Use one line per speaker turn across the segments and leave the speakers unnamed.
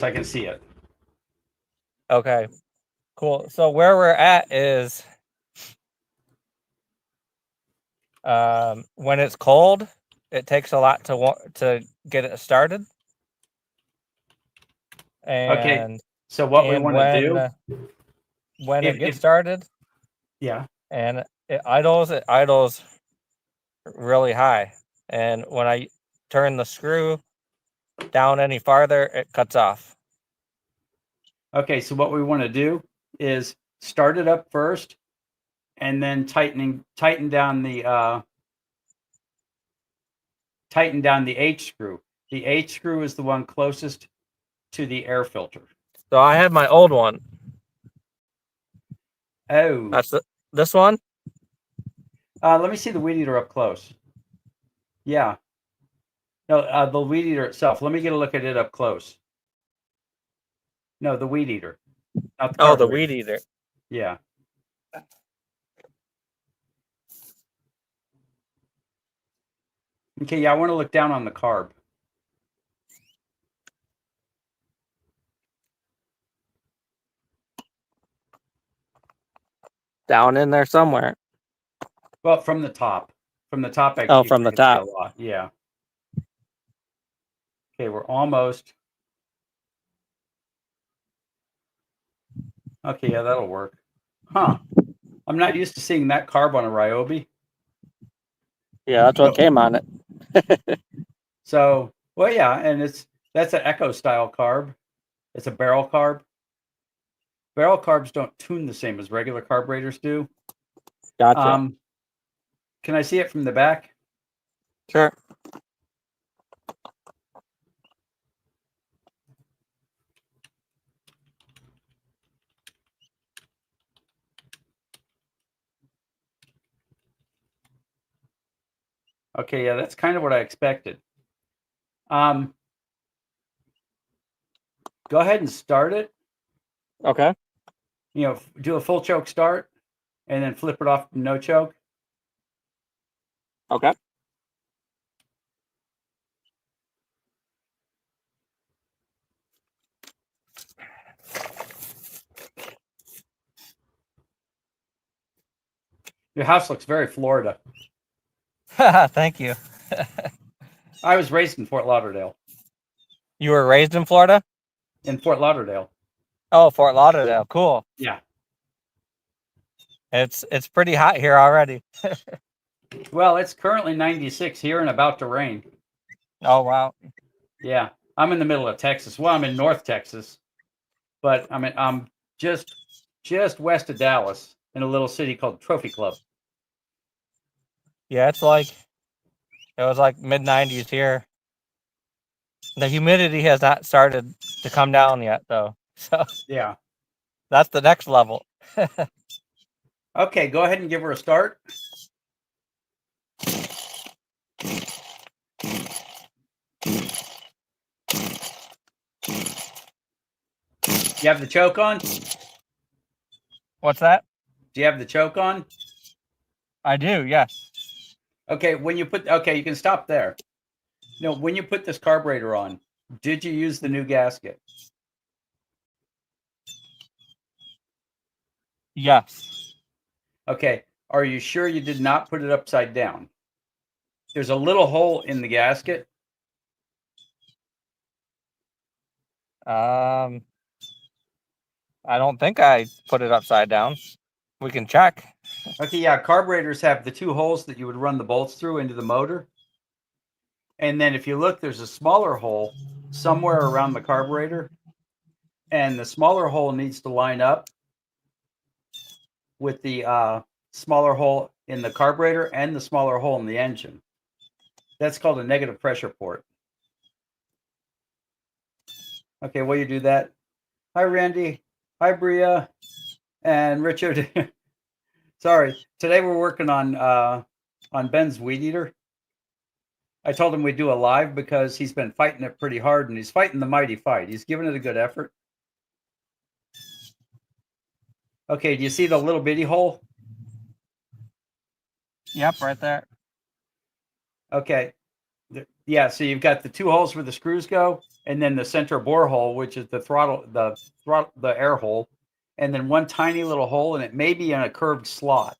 I can see it.
Okay, cool. So where we're at is when it's cold, it takes a lot to get it started.
Okay.
And
So what we want to do,
when it gets
if
started
yeah.
and it idles really high. And when I turn the screw down any farther, it cuts off.
Okay, so what we want to do is start it up first, and then tighten down the H screw. The H screw is the one closest to the air filter.
So I have my old one.
Oh,
That's this one.
let me see the weed eater up close. Yeah, no, the weed eater itself. Let me get a look at it up close. No, the weed eater, not the
Oh, the
carburetor.
weed eater.
Yeah. Okay, yeah, I want to look down on the carb.
Down in there somewhere.
Well, from the top. From the top,
Oh,
actually,
from
I
the
can see a
top.
lot. Yeah. Okay, we're almost. Okay, yeah, that'll work. Huh. I'm not used to seeing that carb on a Ryobi.
Yeah, that's what came on it.
So, well, yeah, and that's an Echo style carb. It's a barrel carb. Barrel carbs don't tune the same as regular carburetors do.
Gotcha.
Can I see it from the back?
Sure.
Okay, yeah, that's kind of what I expected. Go ahead and start it.
Okay.
You know, do a full choke start, and then flip it off to no choke.
Okay.
Your house looks very Florida.
Thank you.
I was raised in Fort Lauderdale.
You were raised in Florida?
In Fort Lauderdale.
Oh, Fort Lauderdale. Cool.
Yeah.
It's pretty hot here already.
Well, it's currently 96 here and about to rain.
Oh, wow.
Yeah. I'm in the middle of Texas. Well, I'm in North Texas, but I'm just west of Dallas in a little city called Trophy Club.
Yeah, it was like mid 90s here. The humidity has not started to come down yet, though. So
Yeah.
that's the next level.
Okay, go ahead and give her a start. You have the choke on?
What's that?
Do you have the choke on?
I do, yes.
Okay, you can stop there. No, when you put this carburetor on, did you use the new gasket?
Yes.
Okay, are you sure you did not put it upside down? There's a little hole in the gasket.
I don't think I put it upside down. We can check.
Okay, yeah, carburetors have the two holes that you would run the bolts through into the motor. And then if you look, there's a smaller hole somewhere around the carburetor. And the smaller hole needs to line up with the smaller hole in the carburetor and the smaller hole in the engine. That's called a negative pressure port. Okay, while you do that, hi Randy, hi Bria, and Richard. Sorry, today we're working on Ben's weed eater. I told him we'd do a live because he's been fighting it pretty hard, and he's fighting the mighty fight. He's giving it a good effort. Okay, do you see the little bitty hole?
Yep, right there.
Okay. Yeah, so you've got the two holes where the screws go, and then the center bore hole, which is the air hole, and then one tiny little hole, and it may be in a curved slot.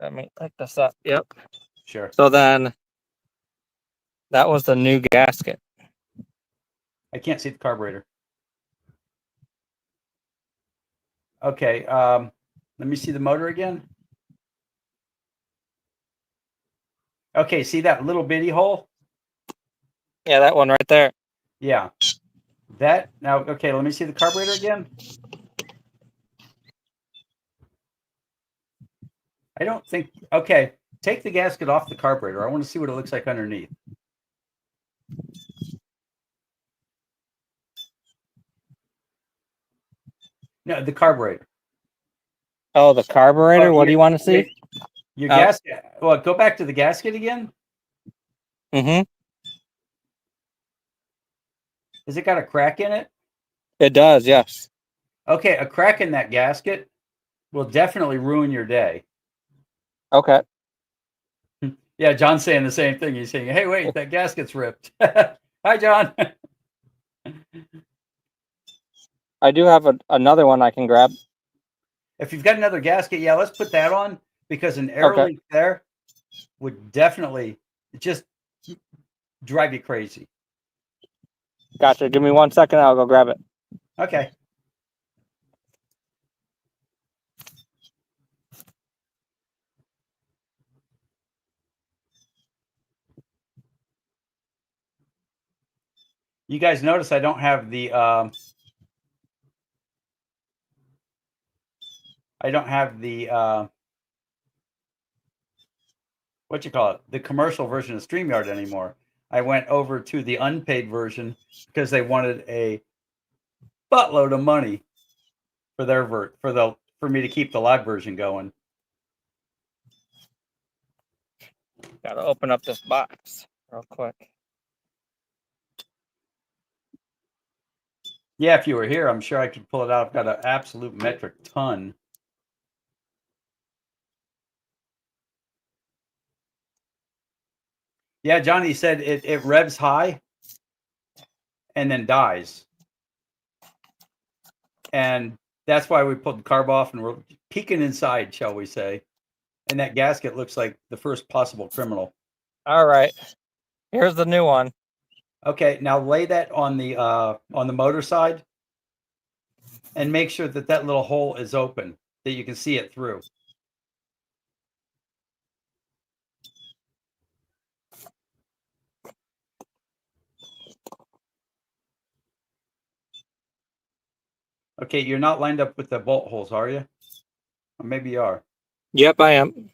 Let me pick this up. Yep.
Sure.
So then that was the new gasket.
I can't see the carburetor. Okay. Let me see the motor again. Okay. See that little bitty hole?
Yeah, that one right there.
Yeah. That now. Okay. Let me see the carburetor again. I don't think. Okay. Take the gasket off the carburetor. I want to see what it looks like underneath. No, the carburetor.
Oh, the carburetor. What do you want to see?
Your gasket. Well, go back to the gasket again.
Mm-hmm.
Has it got a crack in it?
It does, yes.
Okay, a crack in that gasket will definitely ruin your day.
Okay.
Yeah, John's saying the same thing. He's saying, "Hey, wait, that gasket's ripped." Hi, John.
I do have another one I can grab.
If you've got another gasket, yeah, let's put that on, because an air leak there would definitely just drive you crazy.
Gotcha. Give me 1 second. I'll go grab it.
Okay. You guys notice I don't have the what you call it, the commercial version of StreamYard anymore. I went over to the unpaid version because they wanted a buttload of money for their for me to keep the live version going.
Gotta open up this box real quick.
Yeah, if you were here, I'm sure I could pull it out. I've got an absolute metric ton. Yeah, Johnny said it revs high and then dies. And that's why we pulled the carb off and we're peeking inside, shall we say. And that gasket looks like the first possible criminal.
All right. Here's the new one.
Okay, now lay that on the motor side and make sure that that little hole is open, that you can see it through. Okay, you're not lined up with the bolt holes, are you? Or maybe you are.
Yep, I am.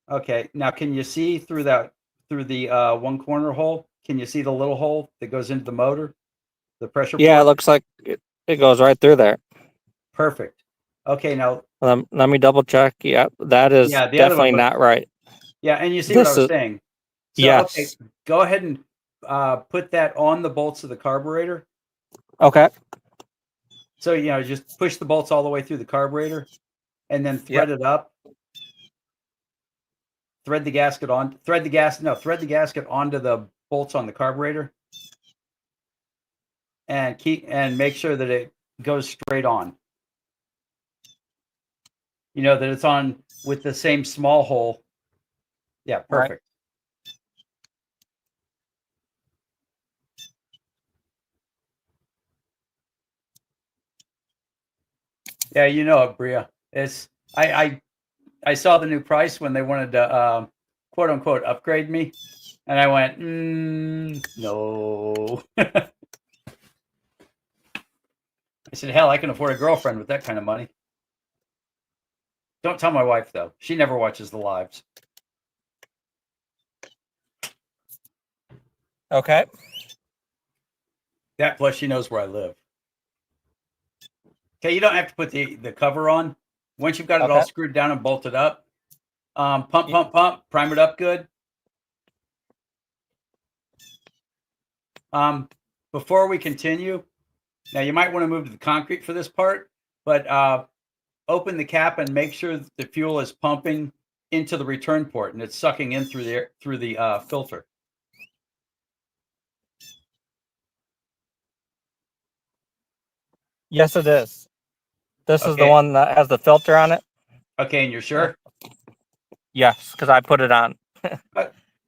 Okay, now can you see through the one corner hole? Can you see the little hole that goes into the motor? The pressure
Yeah,
port?
it looks like it goes right through there.
Perfect. Okay, now
let me double check. Yep, that is definitely not right.
Yeah, and you see what I was saying. So,
yes.
Okay, go ahead and put that on the bolts of the carburetor.
Okay.
So, just push the bolts all the way through the carburetor and then thread it up. Thread the gasket onto the bolts on the carburetor. And make sure that it goes straight on. That it's on with the same small hole. Yeah, perfect. Right. Yeah, you know it, Bria. It's I saw the new price when they wanted to quote unquote upgrade me, and I went, no. I said, hell, I can afford a girlfriend with that kind of money. Don't tell my wife though; she never watches the lives.
Okay.
That plus she knows where I live. Okay, you don't have to put the cover on. Once you've got it all screwed down and bolted up, pump, prime it up good. Before we continue, now you might want to move to the concrete for this part, but open the cap and make sure that the fuel is pumping into the return port and it's sucking in through the filter.
Yes, it is. This is the
Okay.
one that has the filter on it.
Okay, and you're sure?
Yes, because I put it on.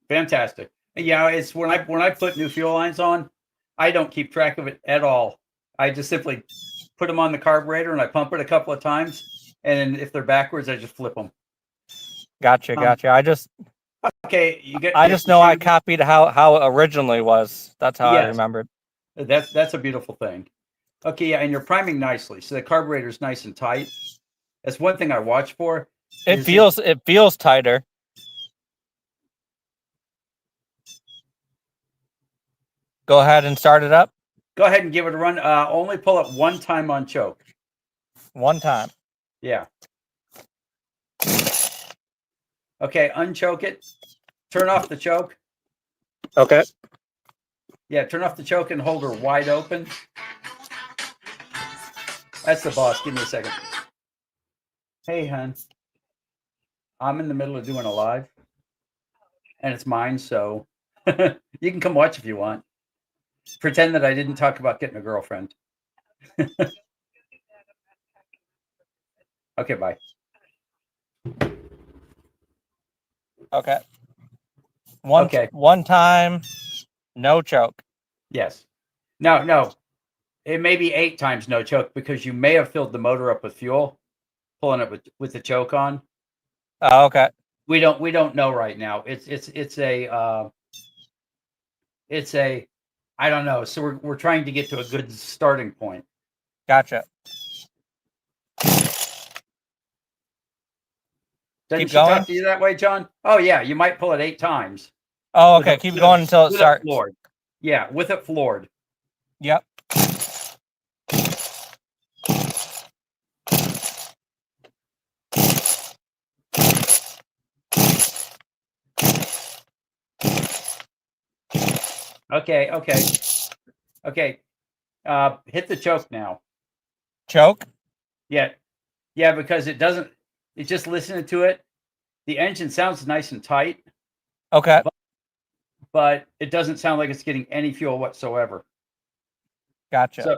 Fantastic. Yeah, it's when I put new fuel lines on, I don't keep track of it at all. I just simply put them on the carburetor and I pump it a couple of times, and if they're backwards, I just flip them.
Gotcha.
Okay, you get.
I just know I copied how it originally was. That's how I
Yes.
remembered.
That's a beautiful thing. Okay, yeah, and you're priming nicely, so the carburetor's nice and tight. That's one thing I watch for.
It feels tighter. Go ahead and start it up.
Go ahead and give it a run. Only pull it one time on choke.
One time.
Yeah. Okay, unchoke it. Turn off the choke.
Okay.
Yeah, turn off the choke and hold her wide open. That's the boss. Give me a second. Hey, hon. I'm in the middle of doing a live, and it's mine, so you can come watch if you want. Pretend that I didn't talk about getting a girlfriend. Okay, bye.
Okay.
Okay.
One time, no choke.
Yes. No. It may be 8 times no choke because you may have filled the motor up with fuel, pulling it with the choke on.
Oh, okay.
We don't know right now. It's a I don't know. So we're trying to get to a good starting point.
Gotcha.
Doesn't
Keep
she
going?
talk to you that way, John? Oh yeah, you might pull it 8 times.
Oh, okay. Keep going until it starts.
Floored. Yeah, with it floored.
Yep.
Okay. Hit the choke now.
Choke?
Yeah, because it doesn't. It's just listening to it. The engine sounds nice and tight.
Okay.
But it doesn't sound like it's getting any fuel whatsoever.
Gotcha.
So,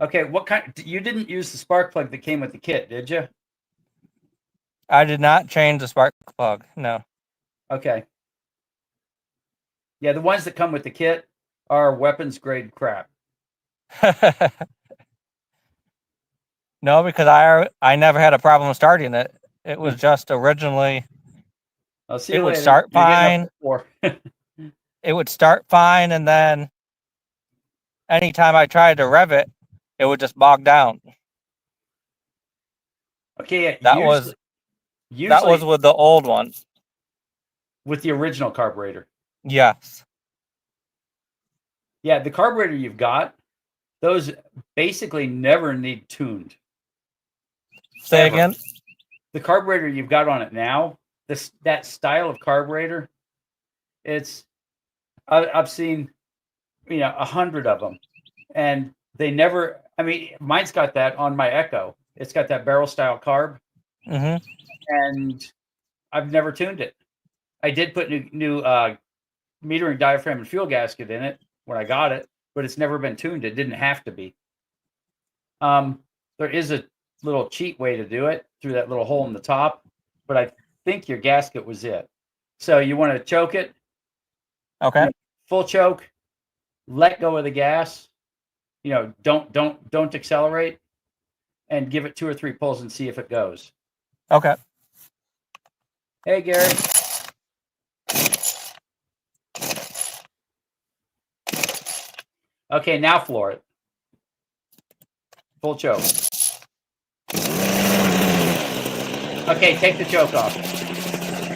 okay, what kind? You didn't use the spark plug that came with the kit, did you?
I did not change the spark plug. No.
Okay. Yeah, the ones that come with the kit are weapons grade crap.
No, because I never had a problem starting it. It was just originally.
I'll see you
it
later.
Would start fine. It would start fine, and then anytime I tried to rev it, it would just bog down.
Okay,
that
was
with the old one.
With the original carburetor.
Yes.
Yeah, the carburetor you've got, those basically never need tuned.
Say again?
The carburetor you've got on it now, that style of carburetor, I've seen 100 of them, and they never. I mean, mine's got that on my Echo. It's got that barrel style carb, and I've never tuned it. I did put new metering diaphragm and fuel gasket in it when I got it, but it's never been tuned. It didn't have to be. There is a little cheat way to do it through that little hole in the top, but I think your gasket was it. So you want to choke it.
Okay.
Full choke. Let go of the gas. Don't accelerate, and give it 2 or 3 pulls and see if it goes.
Okay.
Hey, Gary. Okay, now floor it. Full choke. Okay, take the choke off.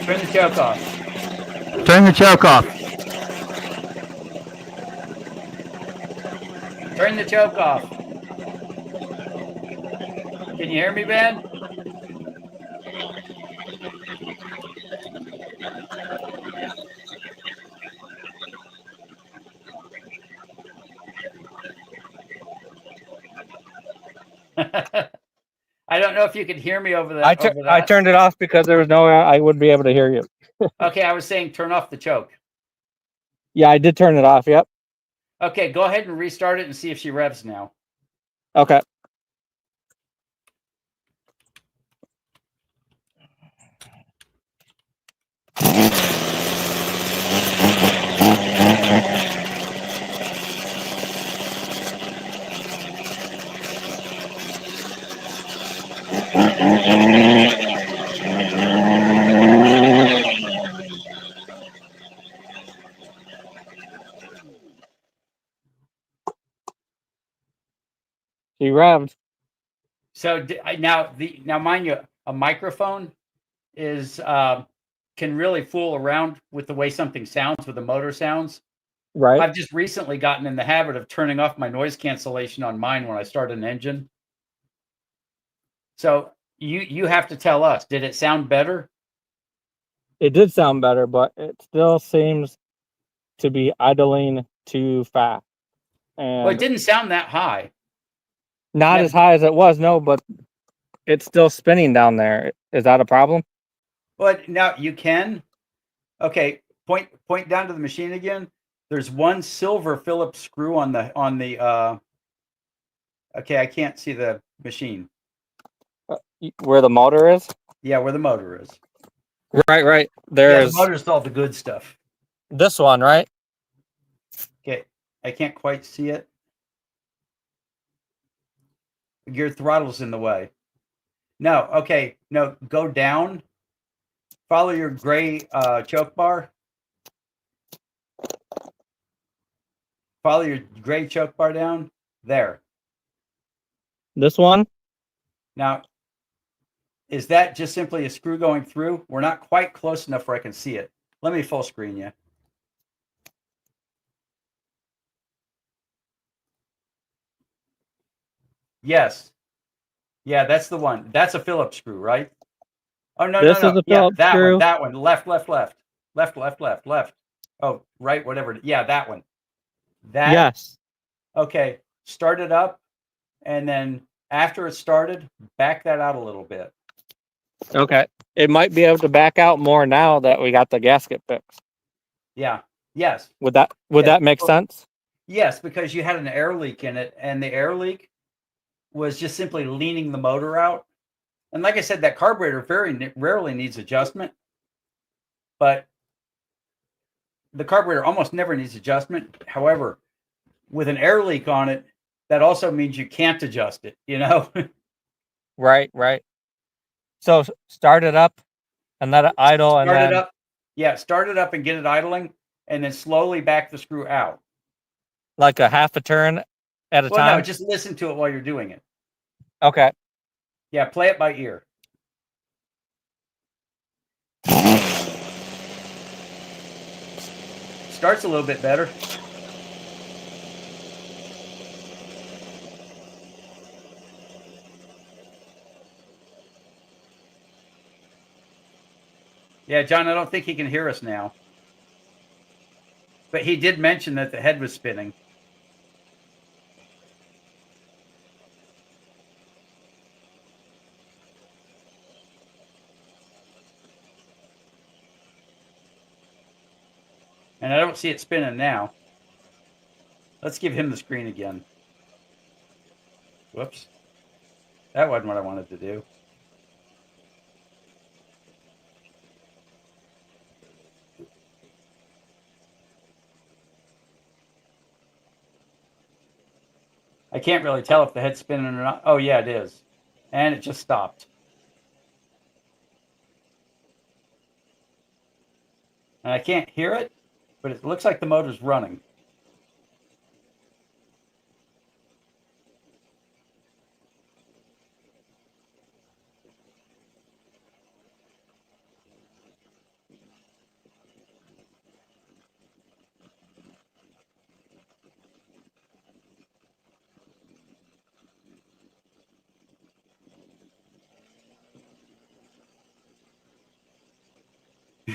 Turn the choke off.
Turn the choke off.
Turn the choke off. Can you hear me, Ben? I don't know if you could hear me over that.
I turned it off because there was no way I would be able to hear you.
Okay, I was saying turn off the choke.
Yeah, I did turn it off. Yep.
Okay, go ahead and restart it and see if she revs now.
Okay. He revved.
So now, mind you, a microphone is can really fool around with the way something sounds with the motor sounds.
Right.
I've just recently gotten in the habit of turning off my noise cancellation on mine when I start an engine. So you have to tell us, did it sound better?
It did sound better, but it still seems to be idling too fast.
Well, it
And
didn't sound that high.
not
Yeah.
as high as it was, no, but it's still spinning down there. Is that a problem?
But now you can. Okay, point down to the machine again. There's one silver Phillips screw on the okay, I can't see the machine.
Where the motor is?
Yeah, where the motor is.
Right.
Yeah,
There's
the motor's all the good stuff.
this one, right?
Okay, I can't quite see it. Your throttle's in the way. No, okay, no, go down. Follow your gray choke bar. Follow your gray choke bar down. There.
This one?
Now, is that just simply a screw going through? We're not quite close enough where I can see it. Let me full screen you. Yes. Yeah, that's the one. That's a Phillips screw, right? Oh, no,
This
no,
is
no.
a
Yeah,
Phillips
that
screw.
one, that one. Left, left, left. Left, left, left, left. Oh, right, whatever. Yeah, that one. That.
Yes.
Okay, start it up, and then after it started, back that out a little bit.
Okay. It might be able to back out more now that we got the gasket fixed.
Yeah. Yes.
Would that make sense?
Yes, because you had an air leak in it, and the air leak was just simply leaning the motor out. And like I said, that carburetor very rarely needs adjustment, but the carburetor almost never needs adjustment. However, with an air leak on it, that also means you can't adjust it, you know?
Right. So start it up and let it idle and
Start it
then
up. Yeah, start it up and get it idling, and then slowly back the screw out.
like a half a turn at a
Well,
time.
no, just listen to it while you're doing it.
Okay.
Yeah, play it by ear. Starts a little bit better. Yeah, John, I don't think he can hear us now. But he did mention that the head was spinning. And I don't see it spinning now. Let's give him the screen again. Whoops. That wasn't what I wanted to do. I can't really tell if the head's spinning or not. Oh, yeah, it is. And it just stopped. And I can't hear it, but it looks like the motor's running.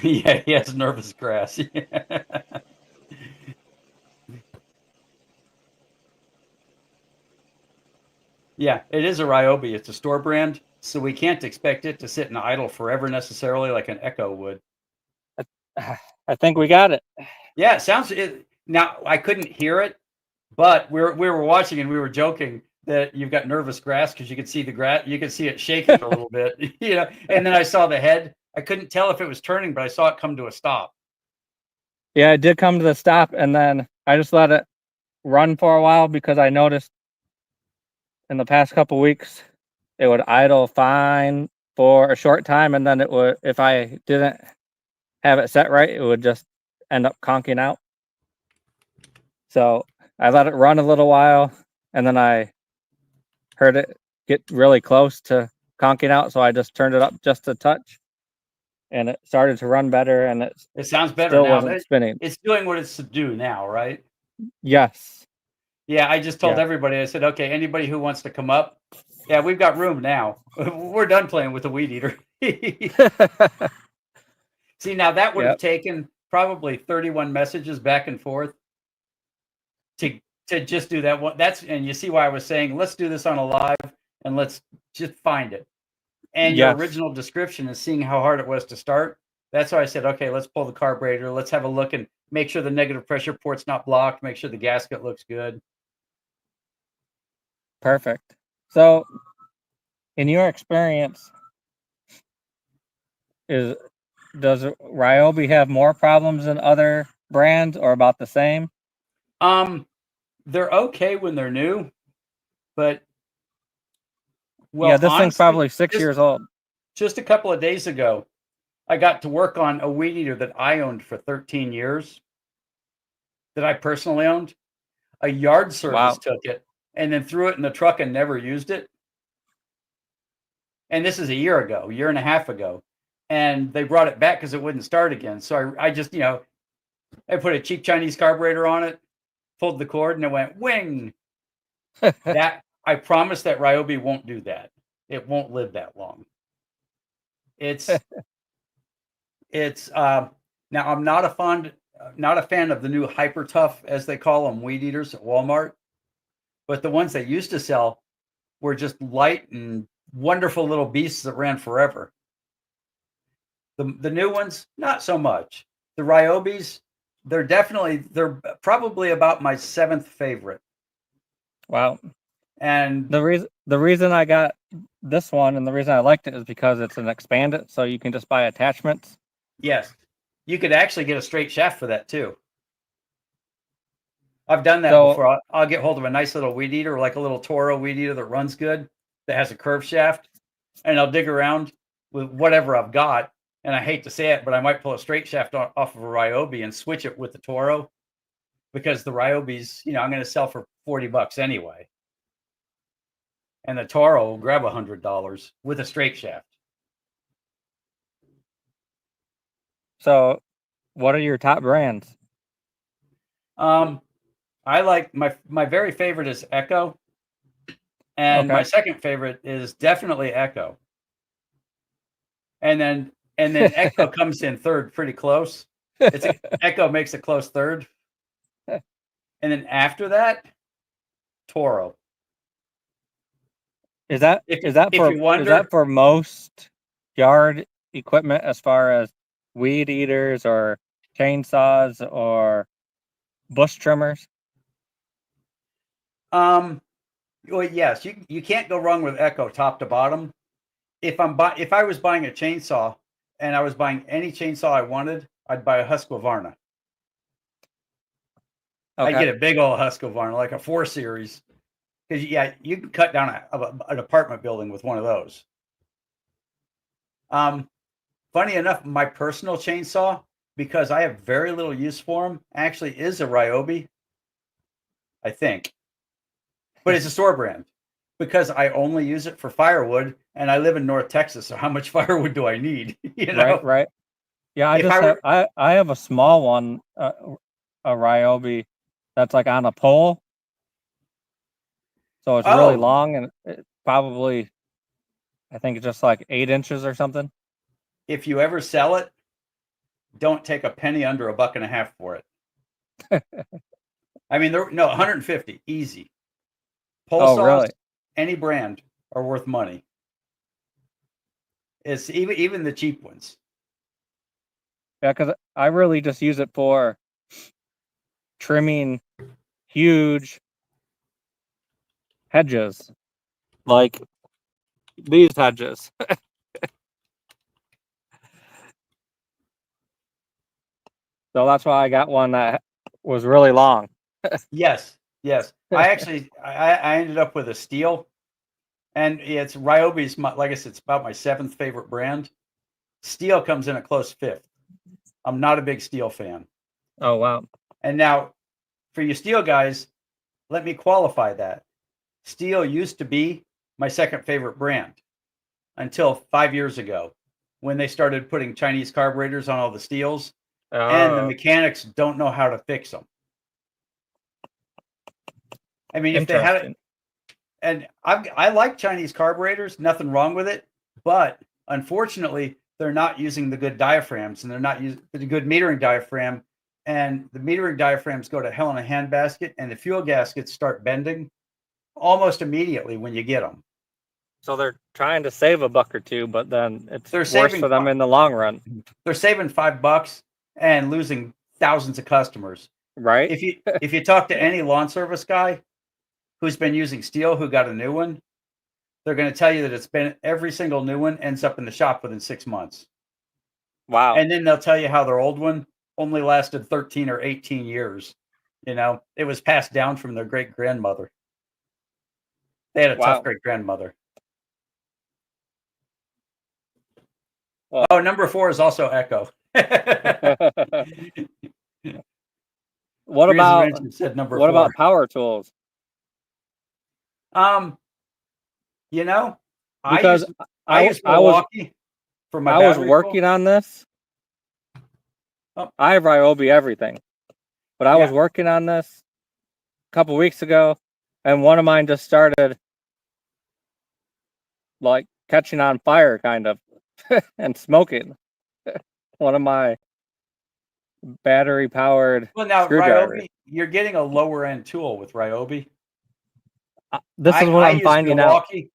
Yeah, he has nervous grass. Yeah, it is a Ryobi. It's a store brand, so we can't expect it to sit in idle forever necessarily like an Echo would.
I think we got it.
Yeah, it sounds it. Now I couldn't hear it, but we were watching and we were joking that you've got nervous grass because you could see the grass, you could see it shaking a little bit, And then I saw the head. I couldn't tell if it was turning, but I saw it come to a stop.
Yeah, it did come to the stop, and then I just let it run for a while because I noticed in the past couple weeks it would idle fine for a short time, and then it would, if I didn't have it set right, it would just end up conking out. So I let it run a little while, and then I heard it get really close to conking out, so I just turned it up just a touch, and it started to run better, and it
It sounds better
still
now.
wasn't spinning.
It's doing what it's to do now, right?
Yes.
Yeah, I just told
Yeah.
everybody, I said, okay, anybody who wants to come up, yeah, we've got room now. We're done playing with the weed eater. See, now that would have
Yep.
taken probably 31 messages back and forth to just do that one. And you see why I was saying, let's do this on a live and let's just find it. And your
Yes.
original description is seeing how hard it was to start. That's why I said, okay, let's pull the carburetor. Let's have a look and make sure the negative pressure port's not blocked. Make sure the gasket looks good.
Perfect. So, in your experience, does Ryobi have more problems than other brands, or about the same?
They're okay when they're new, but
Yeah, this thing's
honestly,
probably 6 years old.
Just a couple of days ago, I got to work on a weed eater that I owned for 13 years, that I personally owned. A yard service
Wow.
took it and then threw it in the truck and never used it. And this is a year and a half ago. And they brought it back because it wouldn't start again. So I just, I put a cheap Chinese carburetor on it, pulled the cord, and it went wing. That I promise that Ryobi won't do that. It won't live that long. It's now I'm not a fan of the new Hyper Tough, as they call them, weed eaters at Walmart. But the ones they used to sell were just light and wonderful little beasts that ran forever. The new ones, not so much. The Ryobis, they're probably about my 7th favorite.
Wow.
And
the reason I got this one and the reason I liked it is because it's an expanded, so you can just buy attachments.
Yes, you could actually get a straight shaft for that too. I've done that before. I'll get hold of a nice little weed eater, like a little Toro weed eater that runs good, that has a curved shaft, and I'll dig around with whatever I've got. And I hate to say it, but I might pull a straight shaft off of a Ryobi and switch it with the Toro, because the Ryobis, I'm going to sell for $40 anyway. And the Toro will grab $100 with a straight shaft.
So, what are your top brands?
I like my very favorite is Echo, and my second favorite is definitely Echo. And then Echo comes in third, pretty close. Echo makes a close third, and then after that, Toro.
Is that for most yard equipment, as far as weed eaters or chainsaws or bush trimmers?
Well, yes, you can't go wrong with Echo top to bottom. If I was buying a chainsaw and I was buying any chainsaw I wanted, I'd buy a Husqvarna.
Okay.
I'd get a big old Husqvarna, like a 4 Series. Because you can cut down an apartment building with one of those. Funny enough, my personal chainsaw, because I have very little use for them, actually is a Ryobi, I think. But it's a store brand, because I only use it for firewood, and I live in North Texas, so how much firewood do I need?
Right. Yeah, I have a small one, a Ryobi, that's like on a pole. So it's really long, and it probably, I think it's just like 8 inches or something.
If you ever sell it, don't take a penny under $1.50 for it. I mean, 150 easy. Pole saws,
really?
Any brand are worth money. It's even the cheap ones.
Yeah, because I really just use it for trimming huge hedges, like these hedges. So that's why I got one that was really long.
Yes, yes. I actually, I ended up with a steel, and it's Ryobi's. Like I said, it's about my 7th favorite brand. Steel comes in a close 5th. I'm not a big steel fan.
Oh wow!
And now, for you steel guys, let me qualify that. Steel used to be my 2nd favorite brand until 5 years ago, when they started putting Chinese carburetors on all the steels, and the
Oh,
mechanics don't know how to fix them. I mean, if they had it,
interesting.
and I like Chinese carburetors, nothing wrong with it, but unfortunately, they're not using the good diaphragms, and they're not using the good metering diaphragm, and the metering diaphragms go to hell in a handbasket, and the fuel gaskets start bending almost immediately when you get them.
So they're trying to save a buck or two, but then it's
They're
worse
saving
for them in the long run,
They're saving $5 and losing thousands of customers.
right?
If you talk to any lawn service guy who's been using steel who got a new one, they're going to tell you that it's been every single new one ends up in the shop within 6 months.
Wow.
And then they'll tell you how their old one only lasted 13 or 18 years. You know, it was passed down from their great grandmother. They had a
Wow.
tough great grandmother.
Well-
Oh, number 4 is also Echo.
What
Breeze
about
Invention said number
what
4.
about power tools?
You know,
Because
I use
I was
Milwaukee for my
I was
battery
working
tool.
on this.
Oh.
I have Ryobi everything, but I was
Yeah.
working on this a couple weeks ago, and one of mine just started like catching on fire, kind of, and smoking. One of my battery powered
Well, now
screwdrivers.
Ryobi, you're getting a lower end tool with Ryobi.
This is what
I
I'm
use
finding out.
Milwaukee,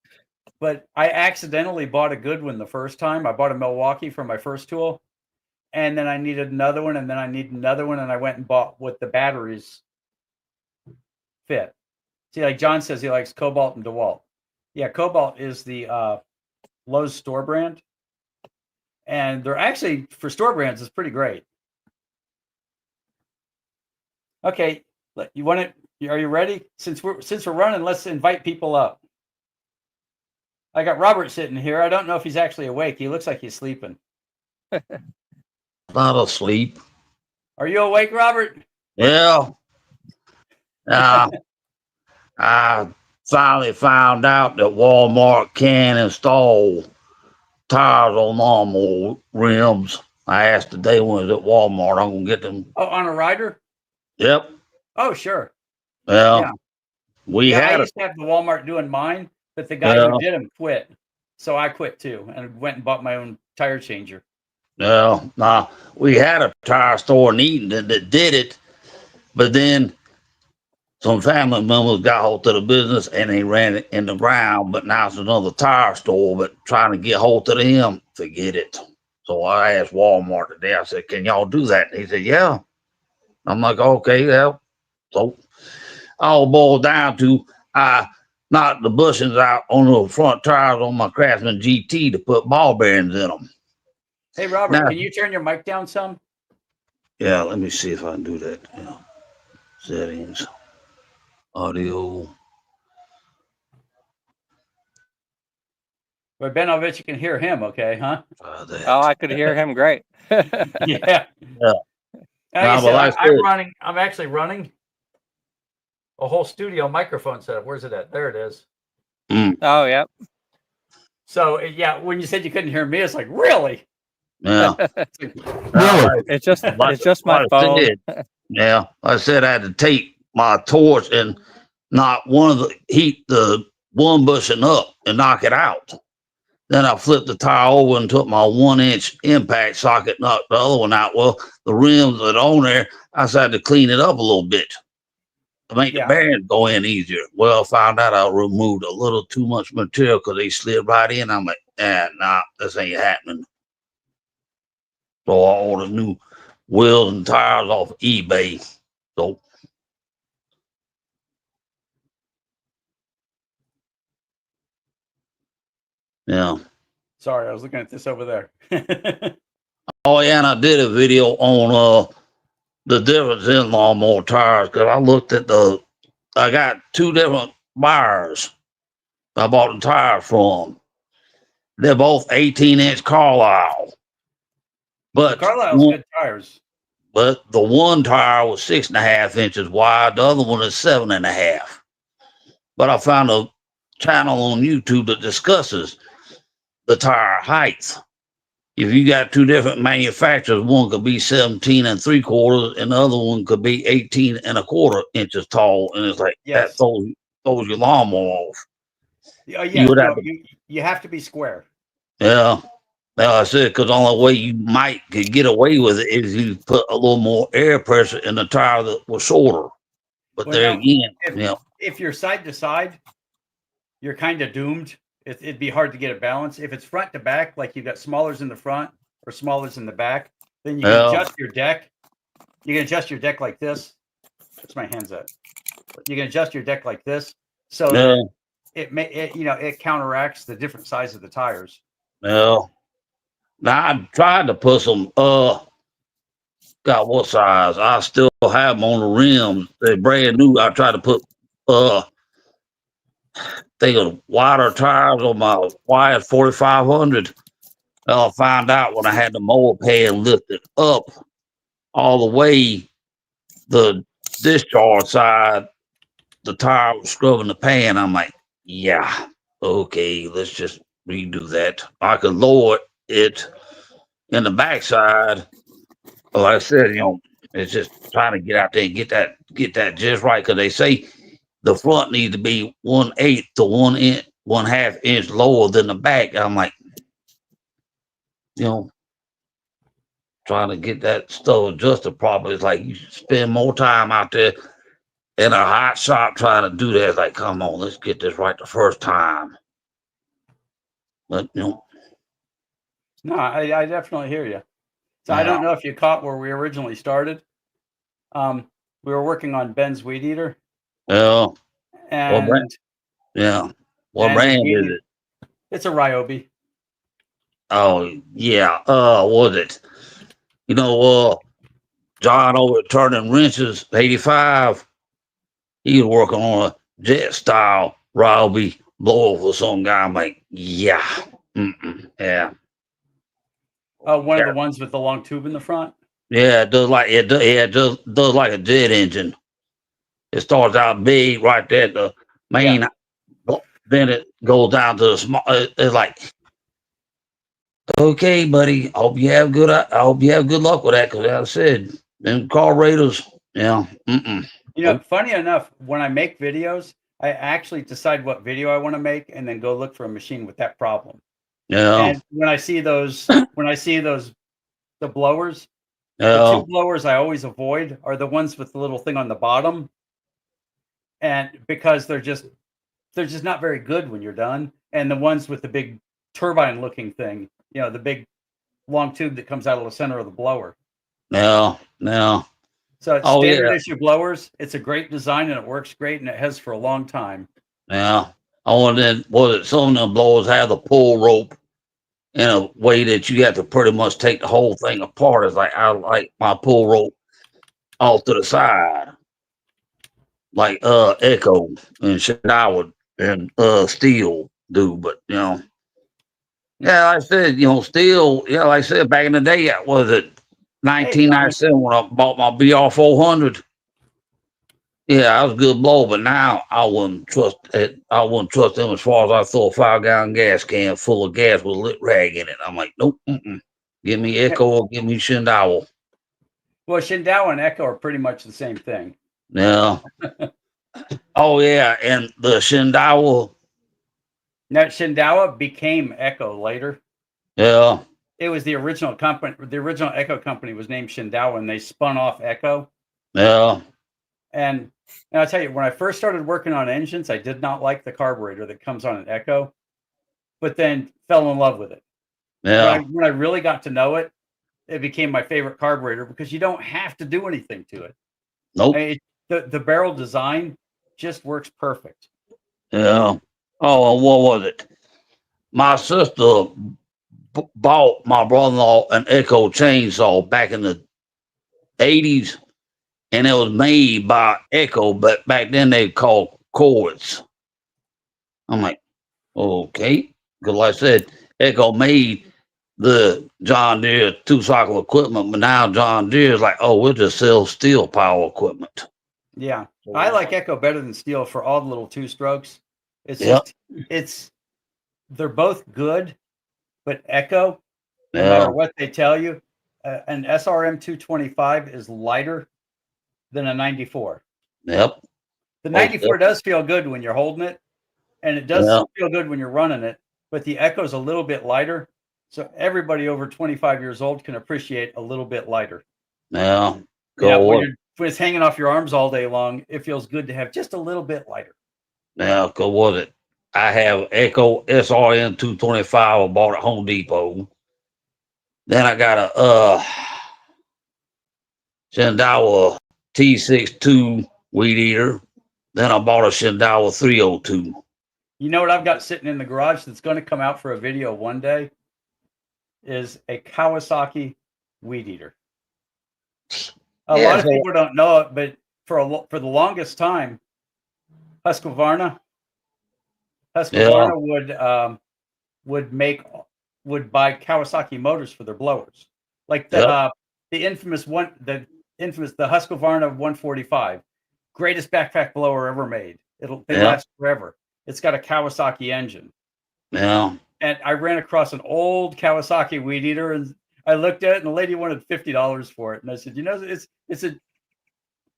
but I accidentally bought a good one the first time. I bought a Milwaukee for my first tool, and then I needed another one, and then I needed another one, and I went and bought what the batteries fit. See, like John says, he likes Cobalt and DeWalt. Yeah, Cobalt is the Lowe's store brand, and they're actually for store brands is pretty great. Okay, you want it? Are you ready? Since we're running, let's invite people up. I got Robert sitting here. I don't know if he's actually awake. He looks like he's sleeping.
Not asleep.
Are you awake, Robert?
Yeah. I finally found out that Walmart can install tires on lawnmower rims. I asked the day when it was at Walmart. I'm gonna get them.
Oh, on a rider?
Yep.
Oh, sure.
Well,
Yeah.
we
Yeah, I
had
used to have the Walmart doing mine, but the guy who did them quit. So I quit too and went and bought my own tire changer.
we had a tire store in Eden that did it, but then some family members got hold of the business and they ran it in the ground. But now it's another tire store, but trying to get hold of them, forget it. So I asked Walmart today. I said, "Can y'all do that?" And he said, "Yeah." I'm like, "Okay, yeah." So all boiled down to I knocked the bushings out on the front tires on my Craftsman GT to put ball bearings in them.
Hey, Robert,
Now-
can you turn your mic down some?
Yeah, let me see if I can do that. Yeah. Settings, audio.
Well, Ben, I bet you can hear him okay, huh?
That.
Oh, I could hear him great.
Yeah.
Yeah.
Like
Nah,
I
but
said,
like I
I'm
said-
running. I'm actually running a whole studio microphone setup. Where's it at? There it is.
Oh, yep.
So yeah, when you said you couldn't hear me, it's like really.
Yeah.
Really?
It's just
Like-
it's just my
like I
phone.
said, yeah, I said I had to take my torch and knock the one bushing up and knock it out. Then I flipped the tire over and took my 1-inch impact socket, knocked the other one out. Well, the rims that are on there, I decided to clean it up a little bit to make the bearings go in easier. Well, I found out I removed a little too much material because they slid right in. I'm like, nah, this ain't happening. So I ordered new wheels and tires off eBay. So Yeah.
Sorry, I was looking at this over there.
Oh yeah, and I did a video on the difference in lawnmower tires because I looked at I got two different buyers I bought the tire from. They're both 18-inch Carlisle. But
Carlisle's good tires.
But the one tire was 6.5 inches wide, the other one is 7.5. But I found a channel on YouTube that discusses the tire height. If you got two different manufacturers, one could be 17 3/4, and the other one could be 18 1/4 inches tall, and it's like that throws your lawnmower off.
Yeah, you have to be square.
Yeah. Like I said, because the only way you could get away with it is you put a little more air pressure in the tire that was shorter. But
Well,
there
now,
again,
if you're side to side, you're kind of doomed. It'd be hard to get a balance. If it's front to back, like you've got smallers in the front or smallers in the back, then you can adjust your deck. You can adjust your deck like this. Where's my hands at? You can adjust your deck like this, so that it counteracts the different size of the tires.
Yeah. Now I tried to put some God, what size? I still have them on the rims. They're brand new. I tried to put think of wider tires on my Wyatt 4500. I found out when I had the mower pad lifted up all the way, the discharge side, the tire was scrubbing the pan. I'm like, yeah, okay, let's just redo that. I could lower it in the backside. Like I said, it's just trying to get out there and get that just right. Because they say the front needs to be 1/8 to 1.5 inch lower than the back. I'm like, trying to get that stuff adjusted properly. It's like you spend more time out there in a hot shop trying to do that. It's like, come on, let's get this right the first time. But
no, I definitely hear you. So I don't know if you caught where we originally started. We were working on Ben's Weed Eater.
Yeah.
And
what brand is it?
It's a Ryobi.
Oh yeah. Was it? John over at Turning Wrenches 85. He was working on a jet style Ryobi blower for some guy. I'm like, yeah. Yeah.
One of the ones with the long tube in the front.
Yeah, it does like a jet engine. It starts out big right there at the main, then it goes down to the small. It's like, okay, buddy. I hope you have good luck with that. Because as I said, them carburetors,
Funny enough, when I make videos, I actually decide what video I want to make, and then go look for a machine with that problem.
Yeah.
And when I see those, the blowers, the two blowers I always avoid are the ones with the little thing on the bottom, and because they're just not very good when you're done. And the ones with the big turbine looking thing, the big long tube that comes out of the center of the blower.
No.
So it's standard issue blowers. It's a great design and it works great, and it has for a long time.
Yeah. Oh, and then some of them blowers have the pull rope in a way that you have to pretty much take the whole thing apart. It's like I like my pull rope off to the side, like Echo and Shinoda and Steel do. But like I said, Steel. Like I said, back in the day, was it 1997 when I bought my BR 400? Yeah, I was a good blow, but now I wouldn't trust it. I wouldn't trust them as far as I throw a 5-gallon gas can full of gas with a lit rag in it. I'm like, nope. Give me Echo or give me Shindao.
Well, Shindao and Echo are pretty much the same thing.
Yeah. Oh yeah, and the Shindao.
Now Shindao became Echo later.
Yeah.
It was the original company. The original Echo company was named Shindao, and they spun off Echo.
Yeah.
And I'll tell you, when I first started working on engines, I did not like the carburetor that comes on an Echo, but then fell in love with it.
Yeah.
When I really got to know it, it became my favorite carburetor because you don't have to do anything to it.
Nope.
The barrel design just works perfect.
Yeah. Oh, what was it? my sister bought my brother-in-law an Echo chainsaw back in the 80s, and it was made by Echo, but back then they called Cords. I'm like, okay, because like I said, Echo made the John Deere 2-cycle equipment, but now John Deere is like, oh, we'll just sell steel power equipment.
Yeah, I like Echo better than Steel for all the little 2-strokes. It's
Yep.
just they're both good, but Echo, no
Yeah.
matter what they tell you, an SRM 225 is lighter than a 94.
Yep.
The 94 does feel good when you're holding it, and it does
Yeah.
feel good when you're running it, but the Echo's a little bit lighter. So everybody over 25 years old can appreciate a little bit lighter.
Yeah.
Yeah,
Go
when it's hanging off your arms all day long, it feels good to have just a little bit lighter.
Now, go was it? I have Echo SRN 225 I bought at Home Depot. Then I got a Shendawa T62 weed eater. Then I bought a Shendawa 302.
You know what I've got sitting in the garage that's going to come out for a video one day is a Kawasaki weed eater. A lot of people don't know it, but for the longest time, Husqvarna would buy Kawasaki motors for their blowers, like the infamous the Husqvarna 145, greatest backpack blower ever made. They last forever. It's got a Kawasaki engine.
Yeah.
And I ran across an old Kawasaki weed eater, and I looked at it, and the lady wanted $50 for it. And I said, you know, it's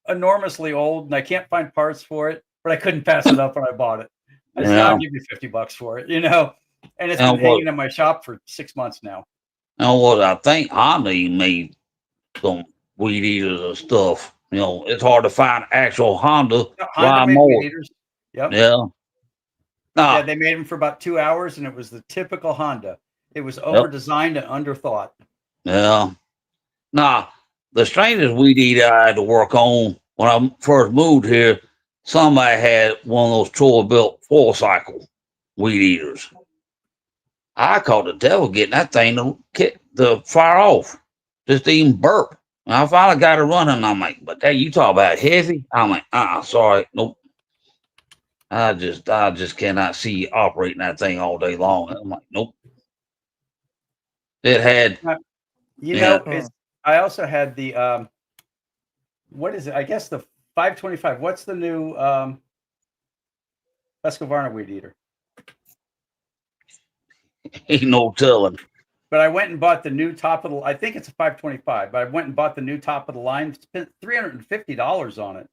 enormously old, and I can't find parts for it, but I couldn't pass it up when I bought it. I said, I'll give you $50 for it, you know. And it's been hanging in my shop for 6 months now.
And what I think Honda made some weed eaters and stuff. You know, it's hard to find actual Honda
made weed eaters. Yep.
Yeah.
Yeah, they made them for about 2 hours, and it was the typical Honda. It was over-designed and underthought.
Yeah. Now, the strangest weed eater I had to work on when I first moved here, somebody had one of those Troy-built 4-cycle weed eaters. I caught the devil getting that thing to kick the fire off, just to even burp. And I finally got it running. I'm like, but that you talk about heavy? I'm like, sorry, nope. I just cannot see you operating that thing all day long. I'm like, nope. It had,
I also had the what is it? I guess the 525. What's the new Husqvarna weed eater?
Ain't no telling.
But I went and bought the new top of the. I think it's a 525. But I went and bought the new top of the line. Spent $350 on it.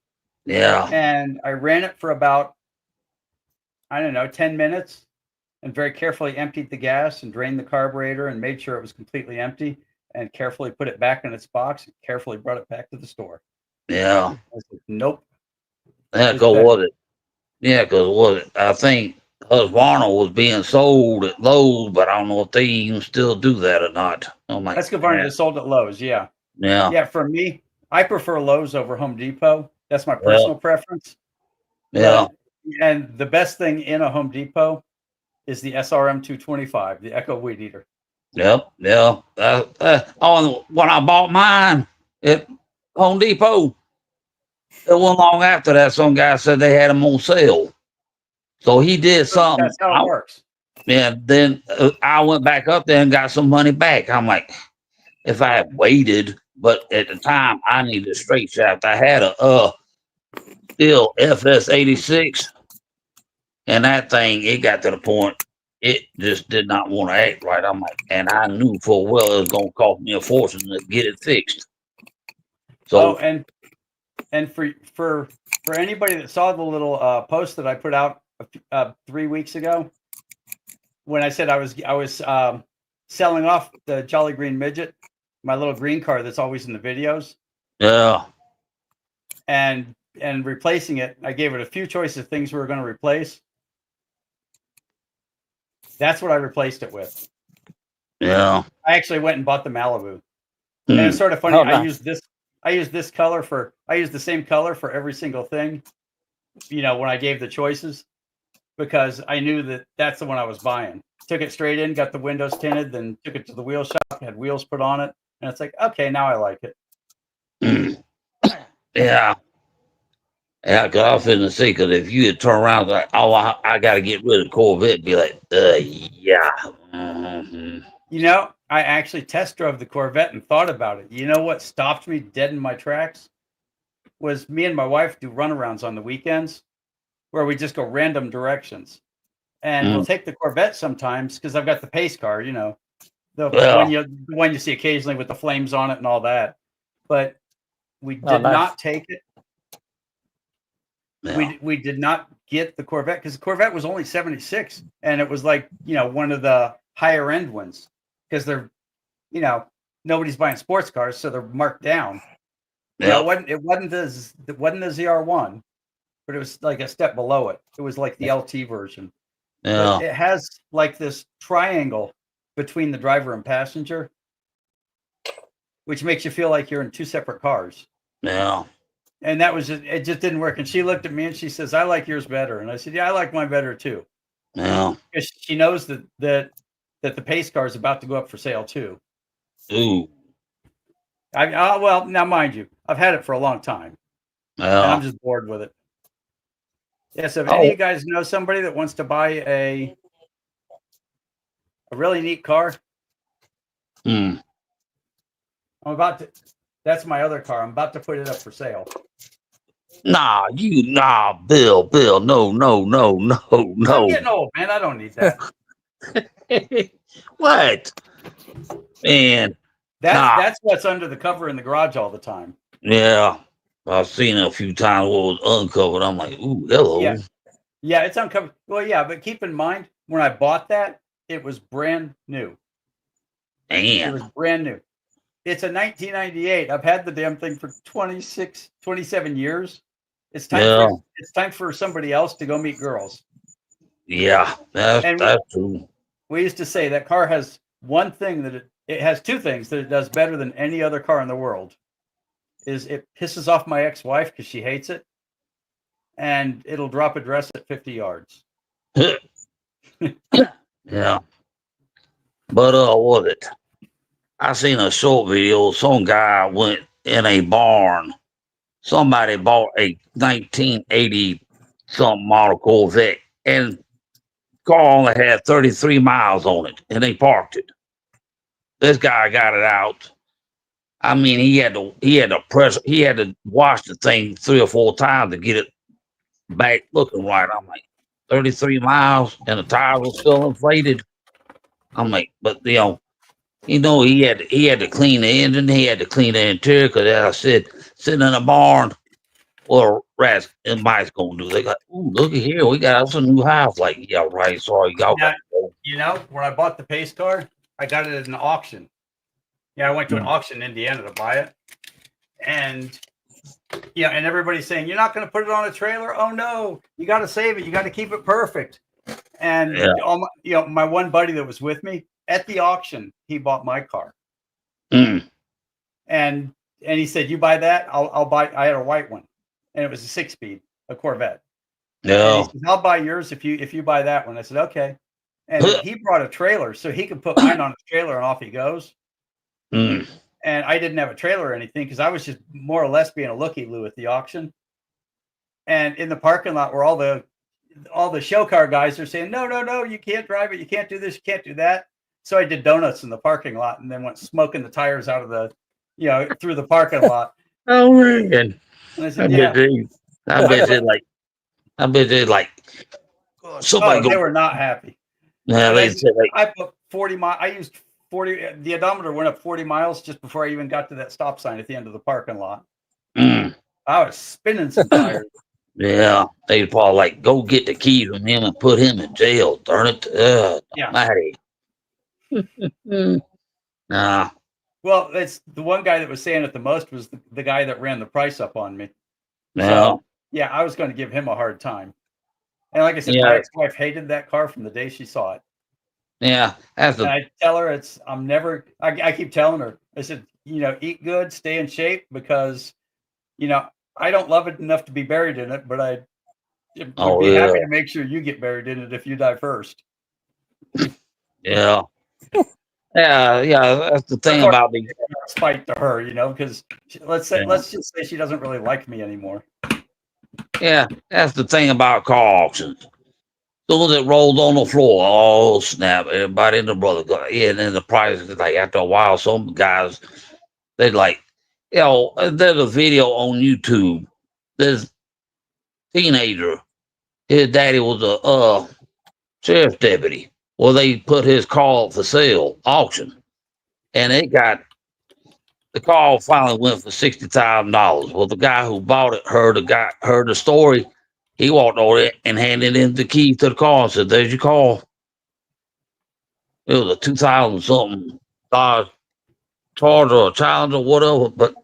Yeah.
And I ran it for about, I don't know, 10 minutes, and very carefully emptied the gas and drained the carburetor and made sure it was completely empty, and carefully put it back in its box and carefully brought it back to the store.
Yeah.
I said, nope.
Yeah, because was it? Yeah, because was it? I think Husqvarna was being sold at Lowe's, but I don't know if they even still do that or not. I'm like,
Husqvarna is sold at Lowe's, yeah.
Yeah.
Yeah, for me, I prefer Lowe's over Home Depot. That's my personal preference.
Yeah.
And the best thing in a Home Depot is the SRM 225, the Echo weed eater.
Yep. Yeah. When I bought mine at Home Depot, it wasn't long after that, some guy said they had them on sale. So he did something.
That's how it works.
Yeah. Then I went back up there and got some money back. I'm like, if I had waited, but at the time I needed a straight shaft. I had a Stihl FS86, and that thing, it got to the point it just did not want to act right. I'm like, and I knew full well it was going to cost me a fortune to get it fixed. So,
and for anybody that saw the little post that I put out 3 weeks ago, when I said I was selling off the Jolly Green Midget, my little green car that's always in the videos.
Yeah.
And replacing it, I gave it a few choices of things we were going to replace. That's what I replaced it with.
Yeah.
I actually went and bought the Malibu. And it's sort of funny. I used this color I used the same color for every single thing, you know, when I gave the choices, because I knew that that's the one I was buying. took it straight in, got the windows tinted, then took it to the wheel shop, had wheels put on it, and it's like, okay, now I like it.
Yeah. Yeah, because I was finna say, because if you had turned around like, oh, I got to get rid of the Corvette, be like, yeah. Mhm.
You know, I actually test drove the Corvette and thought about it. You know what stopped me dead in my tracks? Was me and my wife do runarounds on the weekends where we just go random directions. And we'll take the Corvette sometimes because I've got the pace car, you know, the one you see occasionally with the flames on it and all that. But we did not take it.
Yeah.
We did not get the Corvette because the Corvette was only 76, and it was like, you know, one of the higher end ones because they're, you know, nobody's buying sports cars, so they're marked down. You know, it wasn't the ZR1, but it was like a step below it. It was like the LT version.
Yeah.
But it has like this triangle between the driver and passenger, which makes you feel like you're in two separate cars.
Yeah.
And that was it just didn't work. And she looked at me and she says, I like yours better. And I said, yeah, I like mine better too.
Yeah.
Because she knows that the pace car is about to go up for sale too.
Ooh.
Well, now mind you, I've had it for a long time.
Yeah.
And I'm just bored with it. Yeah, so if any of you guys know somebody that wants to buy a really neat car,
Mm.
that's my other car. I'm about to put it up for sale.
Nah, Bill, no.
I'm getting old, man. I don't need that.
What? Man.
That's what's under the cover in the garage all the time.
Yeah. I've seen it a few times where it was uncovered. I'm like, ooh, hello.
Yeah, it's uncovered. Well, yeah, but keep in mind, when I bought that, it was brand new.
Man.
It was brand new. It's a 1998. I've had the damn thing for 27 years. It's time for somebody else to go meet girls.
Yeah, that's true.
We used to say that car has one thing that it has two things that it does better than any other car in the world. Is it pisses off my ex-wife because she hates it, and it'll drop a dress at 50 yards.
Yeah. But what was it? I seen a short video. Some guy went in a barn. Somebody bought a 1980 something model Corvette, and car only had 33 miles on it, and they parked it. This guy got it out. I mean, he had to wash the thing 3 or 4 times to get it back looking right. I'm like, 33 miles and the tires were still inflated. I'm like, but he had to clean the engine, he had to clean the interior, because as I said, sitting in a barn, well, rats and mice gonna do. They got, ooh, look at here, we got us a new house. Like, yeah, right. Sorry, y'all got to go.
You know, when I bought the pace car, I got it at an auction. Yeah, I went to an auction in Indiana to buy it. And and everybody's saying, you're not going to put it on a trailer? Oh no, you got to save it. You got to keep it perfect. And my one buddy that was with me at the auction, he bought my car.
Mm.
And he said, you buy that, I'll buy. I had a white one, and it was a 6-speed, a Corvette.
Yeah.
He said, I'll buy yours if you buy that one. I said, okay. And he brought a trailer so he could put mine on his trailer, and off he goes.
Mm.
And I didn't have a trailer or anything because I was just more or less being a looky-loo at the auction. And in the parking lot where all the show car guys are saying, no, you can't drive it, you can't do this, you can't do that. So I did donuts in the parking lot and then went smoking the tires out of the, through the parking lot.
Oh man!
And I said,
I bet they like somebody.
They were not happy.
Yeah, they said
I put 40 miles. I used 40. The odometer went up 40 miles just before I even got to that stop sign at the end of the parking lot.
Mm.
I was spinning some tires.
Yeah, they'd probably like, go get the keys from him and put him in jail. Darn it! Mighty. Nah.
Well, it's the one guy that was saying it the most was the guy that ran the price up on me.
No.
So, I was going to give him a hard time. And like I said, my ex-wife hated that car from the day she saw it.
Yeah,
and I tell her I keep telling her, I said, eat good, stay in shape, because, I don't love it enough to be buried in it, but I would be happy to make sure you get buried in it if you die first.
Yeah. Yeah. That's the thing
Of course,
about the.
spite to her, because let's
Yeah.
just say she doesn't really like me anymore.
Yeah, that's the thing about car auctions. Soon as it rolled on the floor, oh snap! Everybody in the brother go, yeah, and then the price is like after a while, some guys they like, there's a video on YouTube. This teenager, his daddy was a sheriff's deputy. Well, they put his car up for sale, auction, and the car finally went for $60,000. Well, the guy who bought it heard the story. He walked over there and handed in the keys to the car and said, "There's your car." It was a 2000 something Dodge Charger or Challenger or whatever. But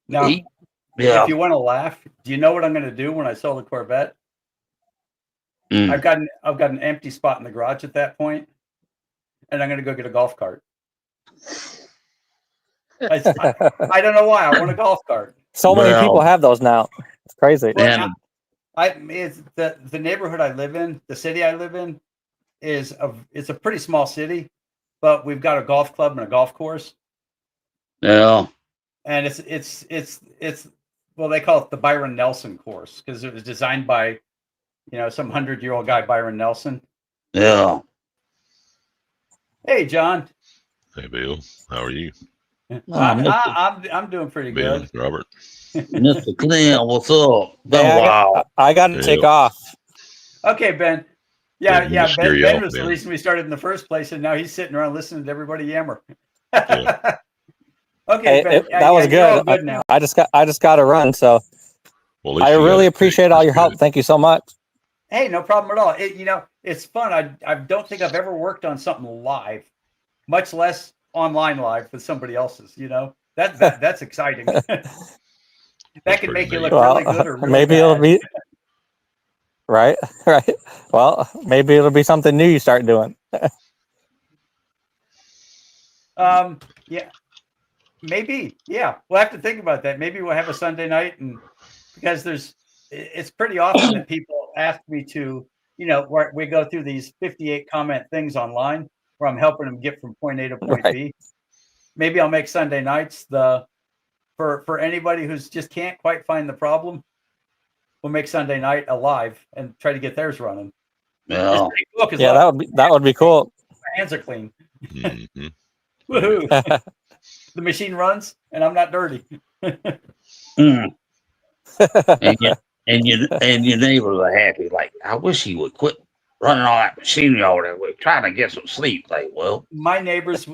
Now,
yeah,
if you want to laugh, do you know what I'm going to do when I sell the Corvette?
Mm.
I've got an empty spot in the garage at that point, and I'm going to go get a golf cart. I don't know why. I want a golf cart.
So many people have those now. It's crazy.
Well, it's the neighborhood I live in, the city I live in, it's a pretty small city, but we've got a golf club and a golf course.
Yeah.
And it's well, they call it the Byron Nelson course because it was designed by, some 100-year-old guy, Byron Nelson.
Yeah.
Hey, John.
Hey, Bill. How are you?
I'm doing pretty
Bill,
good.
Robert.
Mr. Clint, what's up? Been a while.
I got to take off.
Okay, Ben. Yeah. Ben was
man.
the reason we started in the first place, and now he's sitting around listening to everybody yammer.
Yeah.
Okay,
Hey,
Ben.
that was
you're all
good.
good now.
I just got to run. So
Well, at least
I
you got
really
it.
appreciate all your
That's
help.
good.
Thank you so much.
Hey, no problem at all. It's fun. I don't think I've ever worked on something live, much less online live with somebody else's. That's exciting. That can make you look really good or really
maybe
bad.
it'll be right. Well, maybe it'll be something new you start doing.
Yeah, maybe. Yeah, we'll have to think about that. Maybe we'll have a Sunday night, and because it's pretty often that people ask me to, where we go through these 58 comment things online where I'm helping them get from point A to point B. Maybe I'll make Sunday nights for anybody who's just can't quite find the problem. We'll make Sunday night alive and try to get theirs running.
Yeah.
It's pretty cool 'cause
Yeah, that would be cool.
my hands are clean.
Mhm.
Woohoo! The machine runs and I'm not dirty.
Mm. and your neighbors are happy. Like, I wish he would quit running all that machinery over there. We're trying to get some sleep. Like, well,
My neighbors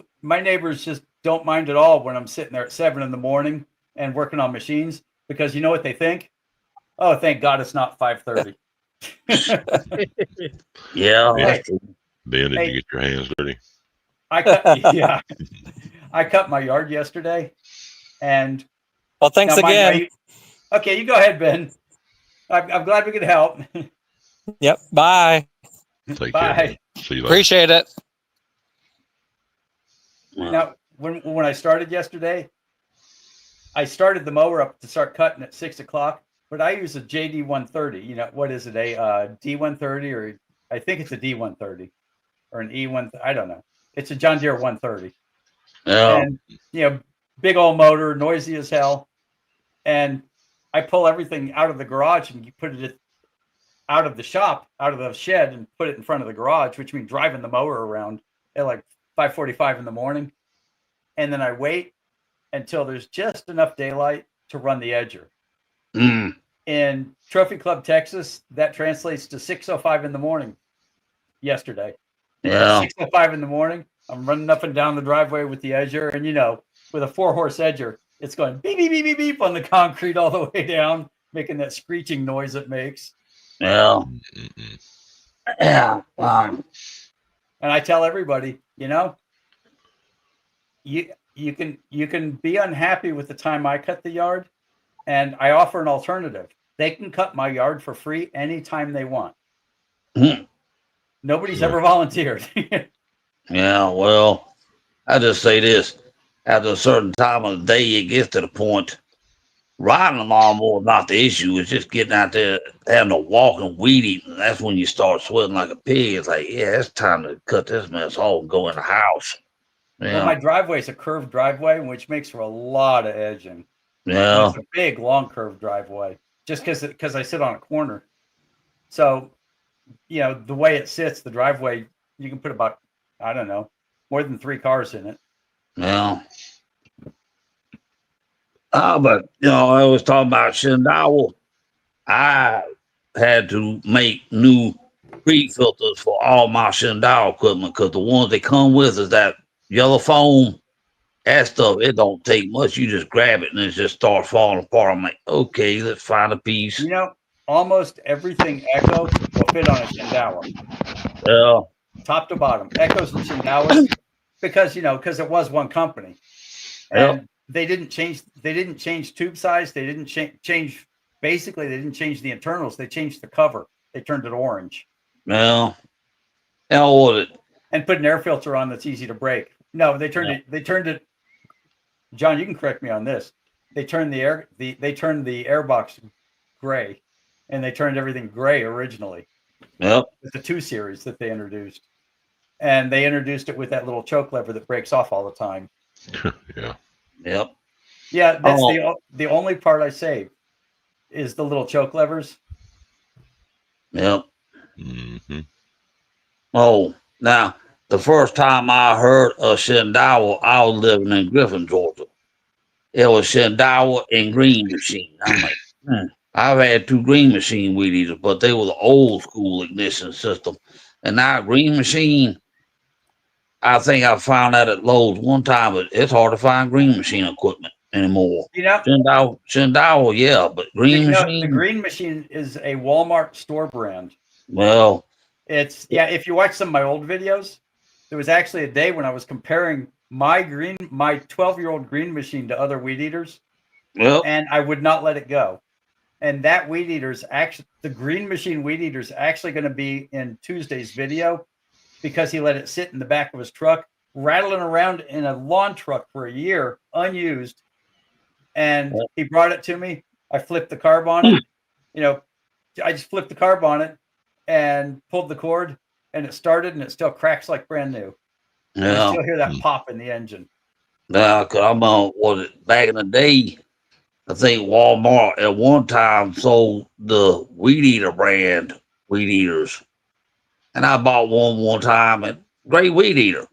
just don't mind at all when I'm sitting there at 7 a.m. and working on machines because you know what they think? Oh, thank God it's not 5:30.
yeah,
Hey.
that's true.
Ben, did
Hey.
you get your hands dirty?
I cut my yard yesterday, and
Well, thanks
now,
again.
Okay, you go ahead, Ben. I'm glad we could help.
Yep. Bye.
Take
Bye.
care. Man. See you later.
Appreciate it.
Now, when I started yesterday, I started the mower up to start cutting at 6 o'clock, but I use a JD 130. What is it? A D130, or I think it's a D130 or an E1. I don't know. It's a John Deere 130.
Yeah.
And big old motor, noisy as hell. And I pull everything out of the garage and you put it out of the shop, out of the shed, and put it in front of the garage, which means driving the mower around at like 5:45 in the morning. And then I wait until there's just enough daylight to run the edger.
Mm.
In Trophy Club, Texas, that translates to 6:05 in the morning yesterday.
Yeah.
6:05 in the morning, I'm running up and down the driveway with the edger, and with a 4-horse edger, it's going beep beep beep beep beep on the concrete all the way down, making that screeching noise it makes.
Yeah.
Mm-mm.
Yeah.
And I tell everybody, you can be unhappy with the time I cut the yard, and I offer an alternative. They can cut my yard for free anytime they want.
Mm.
Nobody's ever volunteered.
Yeah. Well, I just say this: after a certain time of the day, it gets to the point riding a lawnmower is not the issue. It's just getting out there, having to walk and weed eating. That's when you start sweating like a pig. It's like, yeah, it's time to cut this mess off and go in the house.
Well,
Yeah.
my driveway is a curved driveway, which makes for a lot of edging. And
Yeah.
it's a big, long curved driveway, just because I sit on a corner. So, you know, the way it sits, the driveway, you can put about, I don't know, more than 3 cars in it.
Yeah. But you know, I was talking about Shindawal. I had to make new pre-filters for all my Shindawal equipment because the ones they come with is that yellow foam. That stuff, it don't take much. You just grab it and it just starts falling apart. I'm like, okay, let's find a piece.
You know, almost everything Echo will fit on a Shindawal,
Yeah.
top to bottom. Echoes and Shindawas, because it was one company, and
Yep.
they didn't change tube size. They didn't change. Basically, they didn't change the internals. They changed the cover. They turned it orange
Yeah. How was it?
and put an air filter on that's easy to break. No, they turned it. They turned it. John, you can correct me on this. They turned the airbox gray, and they turned everything gray originally.
Yep.
With the 2 series that they introduced, and they introduced it with that little choke lever that breaks off all the time.
Yeah.
Yep.
Yeah, that's
Oh.
the only part I save is the little choke levers.
Yep.
Mm-hmm.
Oh, now the first time I heard of Shindawal, I was living in Griffin, Georgia. It was Shindawal and Green Machine. I'm like, I've had 2 Green Machine weed eaters, but they were the old school ignition system. And now Green Machine, I think I found that at Lowe's one time, but it's hard to find Green Machine equipment anymore.
You know,
Shindawal, yeah, but Green
the
Machine,
Green Machine is a Walmart store brand.
well,
It's if you watch some of my old videos, there was actually a day when I was comparing my 12-year-old Green Machine to other weed eaters,
well,
and I would not let it go. And that weed eater's actually, the Green Machine weed eater's actually going to be in Tuesday's video, because he let it sit in the back of his truck, rattling around in a lawn truck for a year, unused. And he brought it to me. I flipped the carb on it. I just flipped the carb on it and pulled the cord, and it started, and it still cracks like brand new. You
yeah.
still hear that pop in the engine.
Now, cause I'm was it back in the day? I think Walmart at one time sold the Weed Eater brand weed eaters, and I bought one time. And great weed eater.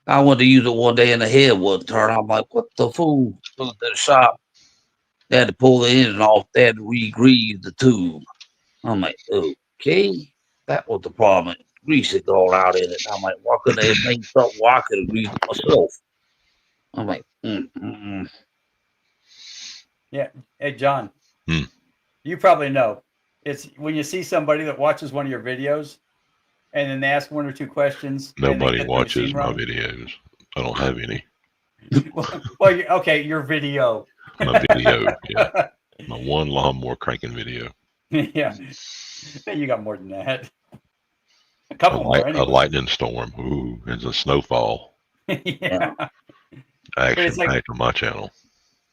I went to use it one day, and the head wouldn't turn. I'm like, what the fool? Took it to the shop. They had to pull the engine off. They had to re-grease the tube. I'm like, okay, that was the problem. Grease had gone out in it. I'm like, why couldn't they make something where I could have greased it myself? I'm like,
Yeah. Hey, John,
Hmm.
you probably know. It's when you see somebody that watches one of your videos, and then they ask 1 or 2 questions. and they
Nobody
get the
watches
machine
my
wrong.
videos. I don't have any.
Well, okay, your video.
My video, yeah. My one lawnmower cranking video.
Yeah. You got more than that. A couple more.
A
Anyway.
lightning storm. Ooh, it's a snowfall.
Yeah.
Action
it's like-
packed on my channel.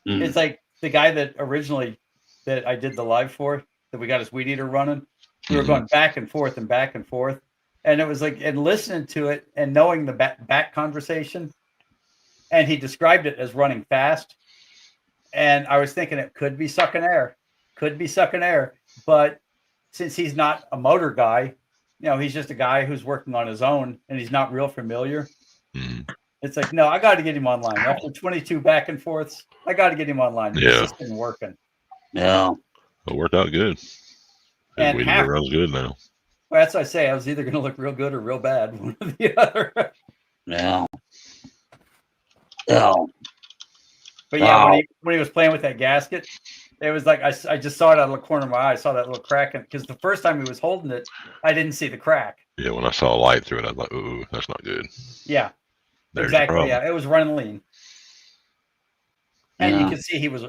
It's like the guy that originally that I did the live for, that we got his weed eater running. We were
Mhm.
going back and forth and back and forth. And it was like, and listening to it and knowing the back conversation. And he described it as running fast. And I was thinking it could be sucking air. But since he's not a motor guy, he's just a guy who's working on his own, and he's not real familiar.
Mhm.
It's like, no, I got to get him online. After 22 back and forths, I got to get him online.
Yeah.
It's just been working.
yeah.
It worked out good. His
And
weed
half-
eater runs good now.
Well, that's what I say. I was either going to look real good or real bad, one or the other.
Yeah. Yeah.
But yeah,
Wow.
when he was playing with that gasket, it was like I just saw it out of the corner of my eye. I saw that little crack, because the first time he was holding it, I didn't see the crack.
Yeah, when I saw a light through it, I was like, ooh, that's not good.
Yeah,
There's
exactly.
the problem.
Yeah, it was running lean, and you
Yeah.
could see he was,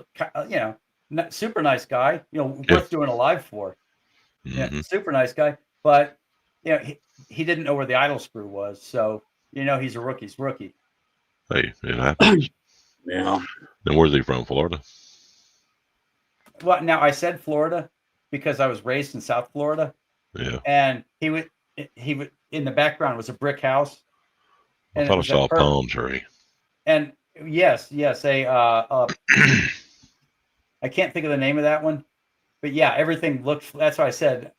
super nice guy.
Yeah.
Worth doing a live for. Yeah,
Mhm.
super nice guy. But he didn't know where the idle screw was, so he's a rookie's rookie.
Hey, it happens.
Yeah.
Then where's he from? Florida?
well, now I said Florida because I was raised in South Florida,
Yeah.
and he would in the background was a brick house,
I
and it
thought I
was
saw
a
a palm tree.
and yes, I can't think of the name of that one, but yeah, everything looked. That's why I said.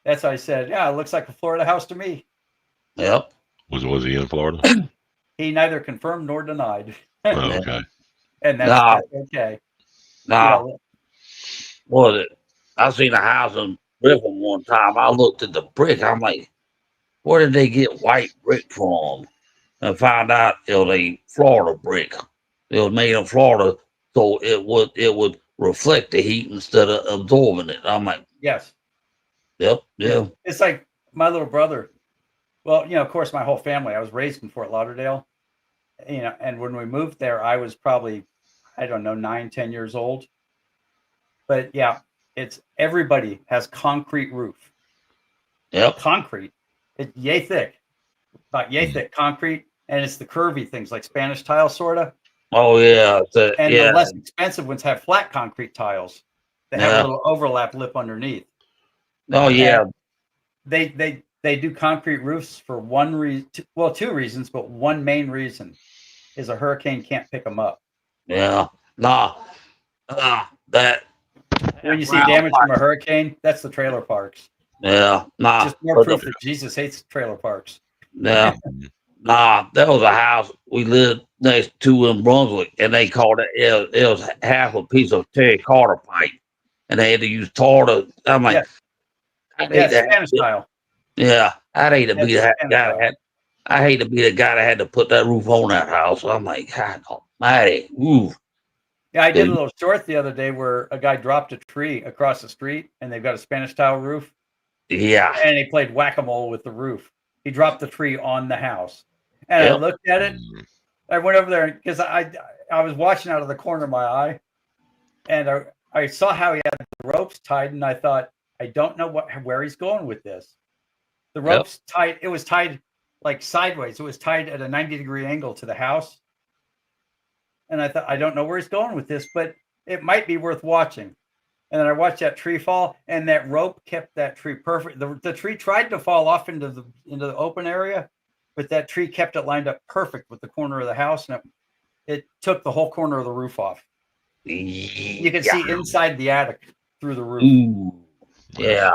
That's why I said, yeah, it looks like a Florida house to me.
Yep.
Was he in Florida?
He neither confirmed nor denied,
Oh, okay.
and
Nah.
that's okay.
Now,
You know,
was it? I seen a house in Griffin one time. I looked at the brick. I'm like, where did they get white brick from? And found out it was a Florida brick. It was made in Florida, so it would reflect the heat instead of absorbing it. I'm like,
yes,
yep, yeah,
it's like my little brother. Well, of course, my whole family. I was raised in Fort Lauderdale, and when we moved there, I was probably, I don't know, 9, 10 years old. But yeah, it's everybody has concrete roof.
yep.
Concrete, it's yay thick, about yay thick concrete, and it's the curvy things like Spanish tile, sorta.
Oh yeah,
And
yeah,
the less expensive ones have flat concrete tiles that have
Yeah.
a little overlap lip underneath.
oh yeah,
They do concrete roofs for one reason. Well, two reasons, but one main reason is a hurricane can't pick them up.
yeah. Nah, that.
When you see damage from a hurricane, that's the trailer parks.
Yeah, nah.
Just more
but
proof that Jesus hates trailer parks.
Yeah. Nah, that was a house we lived next to in Brunswick, and they called it was half a piece of terracotta pipe, and they had to use tar to. I'm like,
Yeah.
I'd
Yeah,
hate to
Spanish tile.
yeah, I'd hate to be
That's
that
Spanish
guy.
tile.
I hate to be the guy that had to put that roof on that house. I'm like, God Almighty, ooh,
Yeah, I did
Yeah.
a little short the other day where a guy dropped a tree across the street, and they've got a Spanish tile roof,
yeah,
and he played whack-a-mole with the roof. He dropped the tree on the house, and I
Yep.
looked at it.
Mm.
I went over there because I was watching out of the corner of my eye, and I saw how he had the ropes tied, and I thought, I don't know where he's going with this. The
Yep.
ropes tied. It was tied like sideways. It was tied at a 90-degree angle to the house, and I thought, I don't know where he's going with this, but it might be worth watching. And then I watched that tree fall, and that rope kept that tree perfect. The tree tried to fall off into the open area, but that tree kept it lined up perfect with the corner of the house, and it took the whole corner of the roof off. You can see inside the attic through the roof.
Ooh, yeah.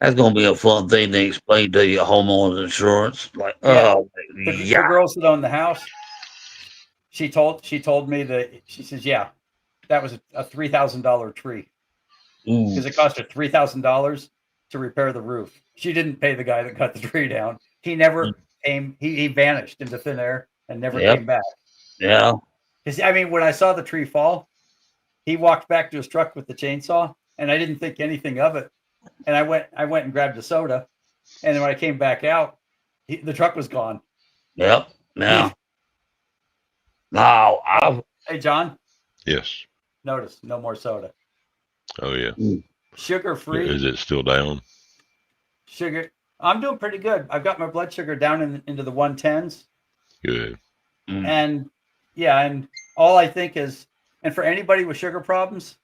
That's gonna be a fun thing to explain to your homeowner's insurance. Like,
Yeah.
oh,
The
yeah,
girls that own the house, she told me that, she says, yeah, that was a $3,000 tree
ooh,
because it cost her $3,000 to repair the roof. She didn't pay the guy that cut the tree down. He never came. He vanished into thin air and never
Yep.
came back.
yeah,
Because I mean, when I saw the tree fall, he walked back to his truck with the chainsaw, and I didn't think anything of it. And I went and grabbed a soda, and then when I came back out, the truck was gone.
yep, yeah. Now,
Hey, John,
Yes.
notice no more soda.
Oh yeah.
Sugar free.
Is it still down?
Sugar. I'm doing pretty good. I've got my blood sugar down into the 110s,
Good.
and yeah, and all I think is, and for anybody with sugar problems,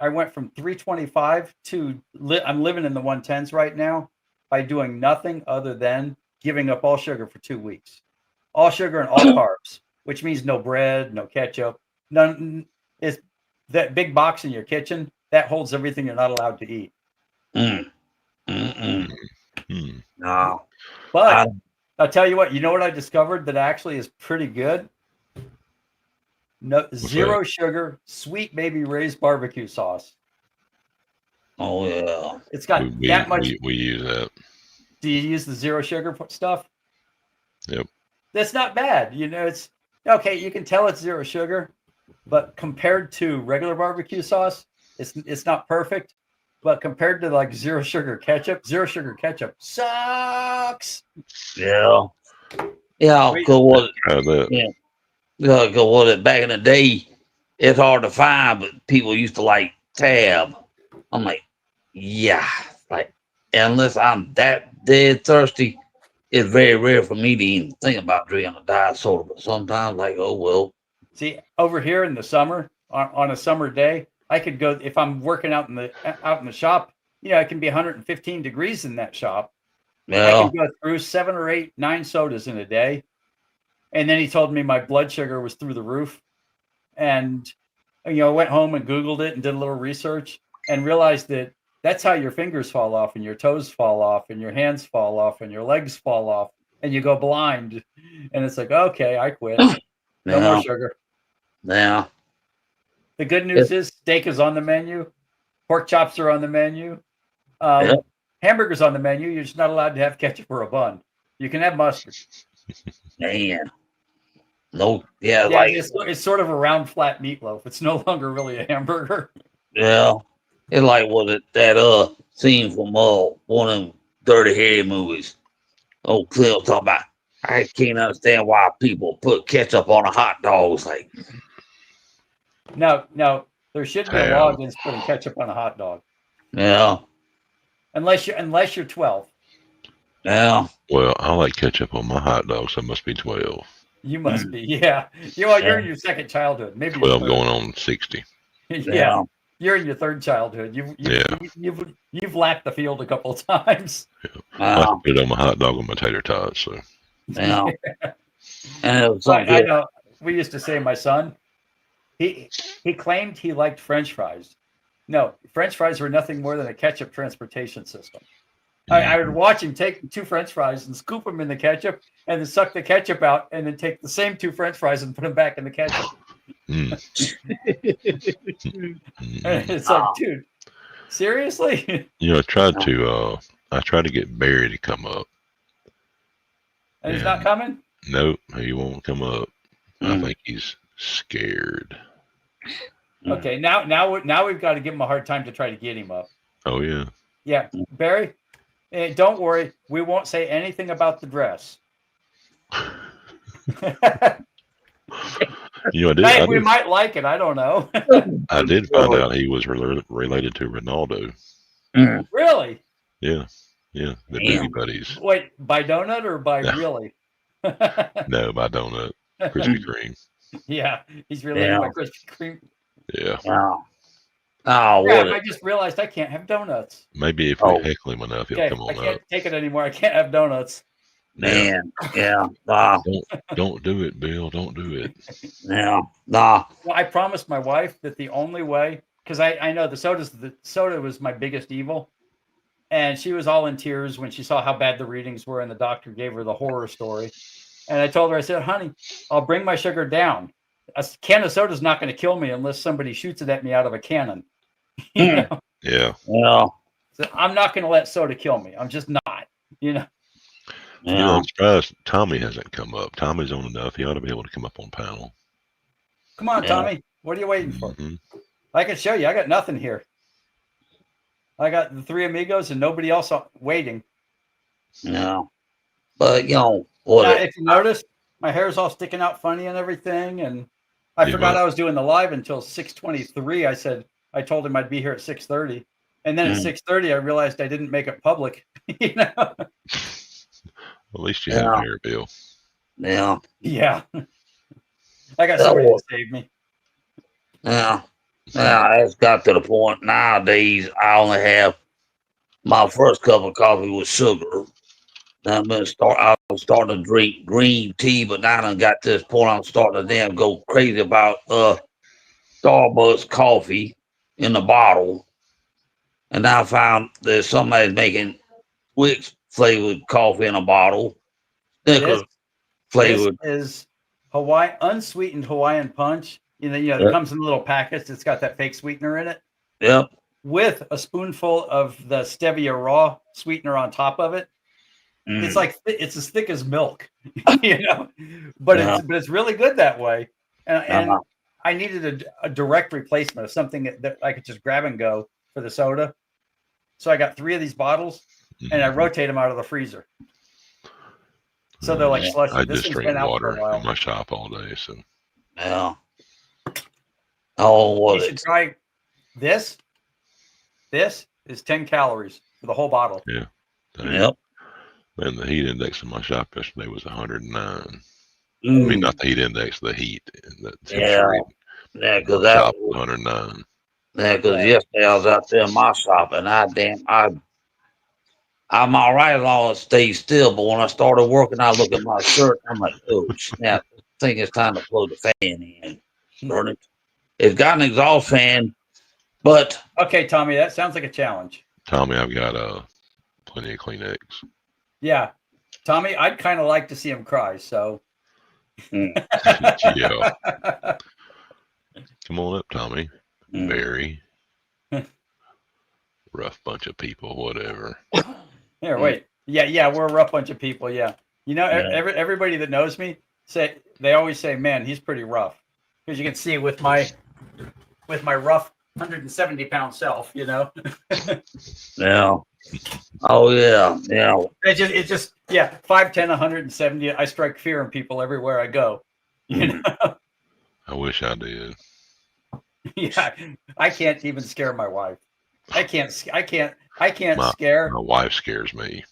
I went from 325 to I'm living in the 110s right now by doing nothing other than giving up all sugar for 2 weeks, all sugar and all carbs, which means no bread, no ketchup, none. Is that big box in your kitchen that holds everything you're not allowed to eat.
Hmm.
no,
But I'll tell you what, you know what I discovered that actually is pretty good? No, zero sugar, sweet baby Ray's barbecue sauce.
oh yeah,
It's got
We
that much.
we use that.
Do you use the zero sugar stuff?
Yep.
That's not bad. It's okay. You can tell it's zero sugar, but compared to regular barbecue sauce, it's not perfect. But compared to like zero sugar ketchup sucks.
yeah, yeah.
Wait.
Cause what?
Try that.
Yeah, cause what? It back in the day, it's hard to find, but people used to like Tab. I'm like, yeah, like unless I'm that dead thirsty, it's very rare for me to even think about drinking a diet soda. But sometimes, like, oh well,
See, over here in the summer, on a summer day, I could go if I'm working out in the shop. You know, it can be 115 degrees in that shop. I
Yeah.
can go through 7 or 8, 9 sodas in a day. And then he told me my blood sugar was through the roof. And, I went home and Googled it and did a little research and realized that that's how your fingers fall off and your toes fall off and your hands fall off and your legs fall off and you go blind. And it's like, okay, I quit. No more sugar.
Yeah.
The good news is steak is on the menu. Pork chops are on the menu. Hamburgers on the menu. You're just not allowed to have ketchup or a bun. You can have mustard.
Man. No. Yeah. Like
it's sort of a round, flat meatloaf. It's no longer really a hamburger.
yeah. It's like that scene from one of them Dirty Harry movies. Old Cliff talking about. I can't understand why people put ketchup on a hot dog. It's like
No, there should be a law against putting ketchup on a hot dog.
yeah.
Unless you're 12.
Yeah.
Well, I like ketchup on my hot dog, so it must be 12.
You must be, yeah. You're in your second childhood, maybe
12
your
going on 60.
yeah. You're in your third childhood. You've lapped the field a couple of times.
I put it on my hot dog and my tater tots. So
Yeah. And it was
I know. We used to say, my son, he claimed he liked French fries. No, French fries were nothing more than a ketchup transportation system. I would watch him take 2 French fries and scoop them in the ketchup and then suck the ketchup out and then take the same 2 French fries and put them back in the ketchup. It's like, dude, seriously?
I tried to get Barry to come up.
And he's not coming?
Nope, he won't come up. I think he's scared.
Okay, now we've got to give him a hard time to try to get him up.
Oh yeah.
Yeah, Barry, don't worry, we won't say anything about the dress. We might like it. I don't know.
I did find out he was related to Ronaldo.
Really?
Yeah, the Boogie Buddies.
Wait, by donut or by really?
No, by donut, Krispy Kreme.
Yeah, he's related by Krispy Kreme.
Yeah.
Wow.
I just realized I can't have donuts.
Maybe if we heckle him enough, he'll come on
I can't
up.
take it anymore. I can't have donuts.
Man, yeah. Nah.
Don't do it, Bill. Don't do it.
Yeah. Nah.
Well, I promised my wife that the only way, because I know the soda was my biggest evil. And she was all in tears when she saw how bad the readings were and the doctor gave her the horror story. And I told her, I said, honey, I'll bring my sugar down. A can of soda is not going to kill me unless somebody shoots it at me out of a cannon. You know?
Yeah.
Well,
so I'm not going to let soda kill me. I'm just not,
Yeah.
I'm surprised Tommy hasn't come up. Tommy's on enough. He ought to be able to come up on panel.
Come on, Tommy. What are you waiting for? I can show you. I got nothing here. I got the 3 amigos and nobody else waiting.
No. But,
if you notice, my hair's all sticking out funny and everything. And I forgot I was doing the live until 6:23. I told him I'd be here at 6:30. And then at 6:30, I realized I didn't make it public.
At least you had hair, Bill.
Yeah.
Yeah. I got somebody to save me.
Yeah. Yeah, it's got to the point nowadays I only have my first cup of coffee with sugar. I was starting to drink green tea, but now I got to this point I'm starting to go crazy about Starbucks coffee in the bottle. And now I found that somebody's making Twix flavored coffee in a bottle. Snickers flavored.
This is unsweetened Hawaiian punch. It comes in little packets. It's got that fake sweetener in it.
Yep.
With a spoonful of the stevia raw sweetener on top of it. It's like it's as thick as milk, but it's really good that way. And I needed a direct replacement of something that I could just grab and go for the soda. So I got 3 of these bottles and I rotate them out of the freezer. So they're like slushy.
I just drink water in my shop all day. So
yeah. Oh,
you should try this. This is 10 calories for the whole bottle.
Yeah.
Yep.
And the heat index in my shop yesterday was 109. I mean, not the heat index, the heat.
Yeah, because
that was 109.
Yeah, because
Yeah.
yesterday I was out there in my shop, and I'm all right as long as it stays still. But when I started working, I look at my shirt. I'm like, oh snap! I think it's time to plug the fan in. Burn it. It's got an exhaust fan, but
Okay, Tommy, that sounds like a challenge.
Tommy, I've got plenty of Kleenex.
Yeah, Tommy, I'd kind of like to see him cry. So,
Yeah. Come on up, Tommy.
Mm.
Barry. Rough bunch of people, whatever.
Here, wait. Yeah, we're a rough bunch of people. Yeah,
Yeah.
everybody that knows me they always say, "Man, he's pretty rough," because you can see with my rough 170-pound self.
Yeah. Oh yeah. Yeah.
It's just 5'10", 170. I strike fear in people everywhere I go. You know?
I wish I did.
Yeah, I can't even scare my wife. I can't scare.
My wife scares me.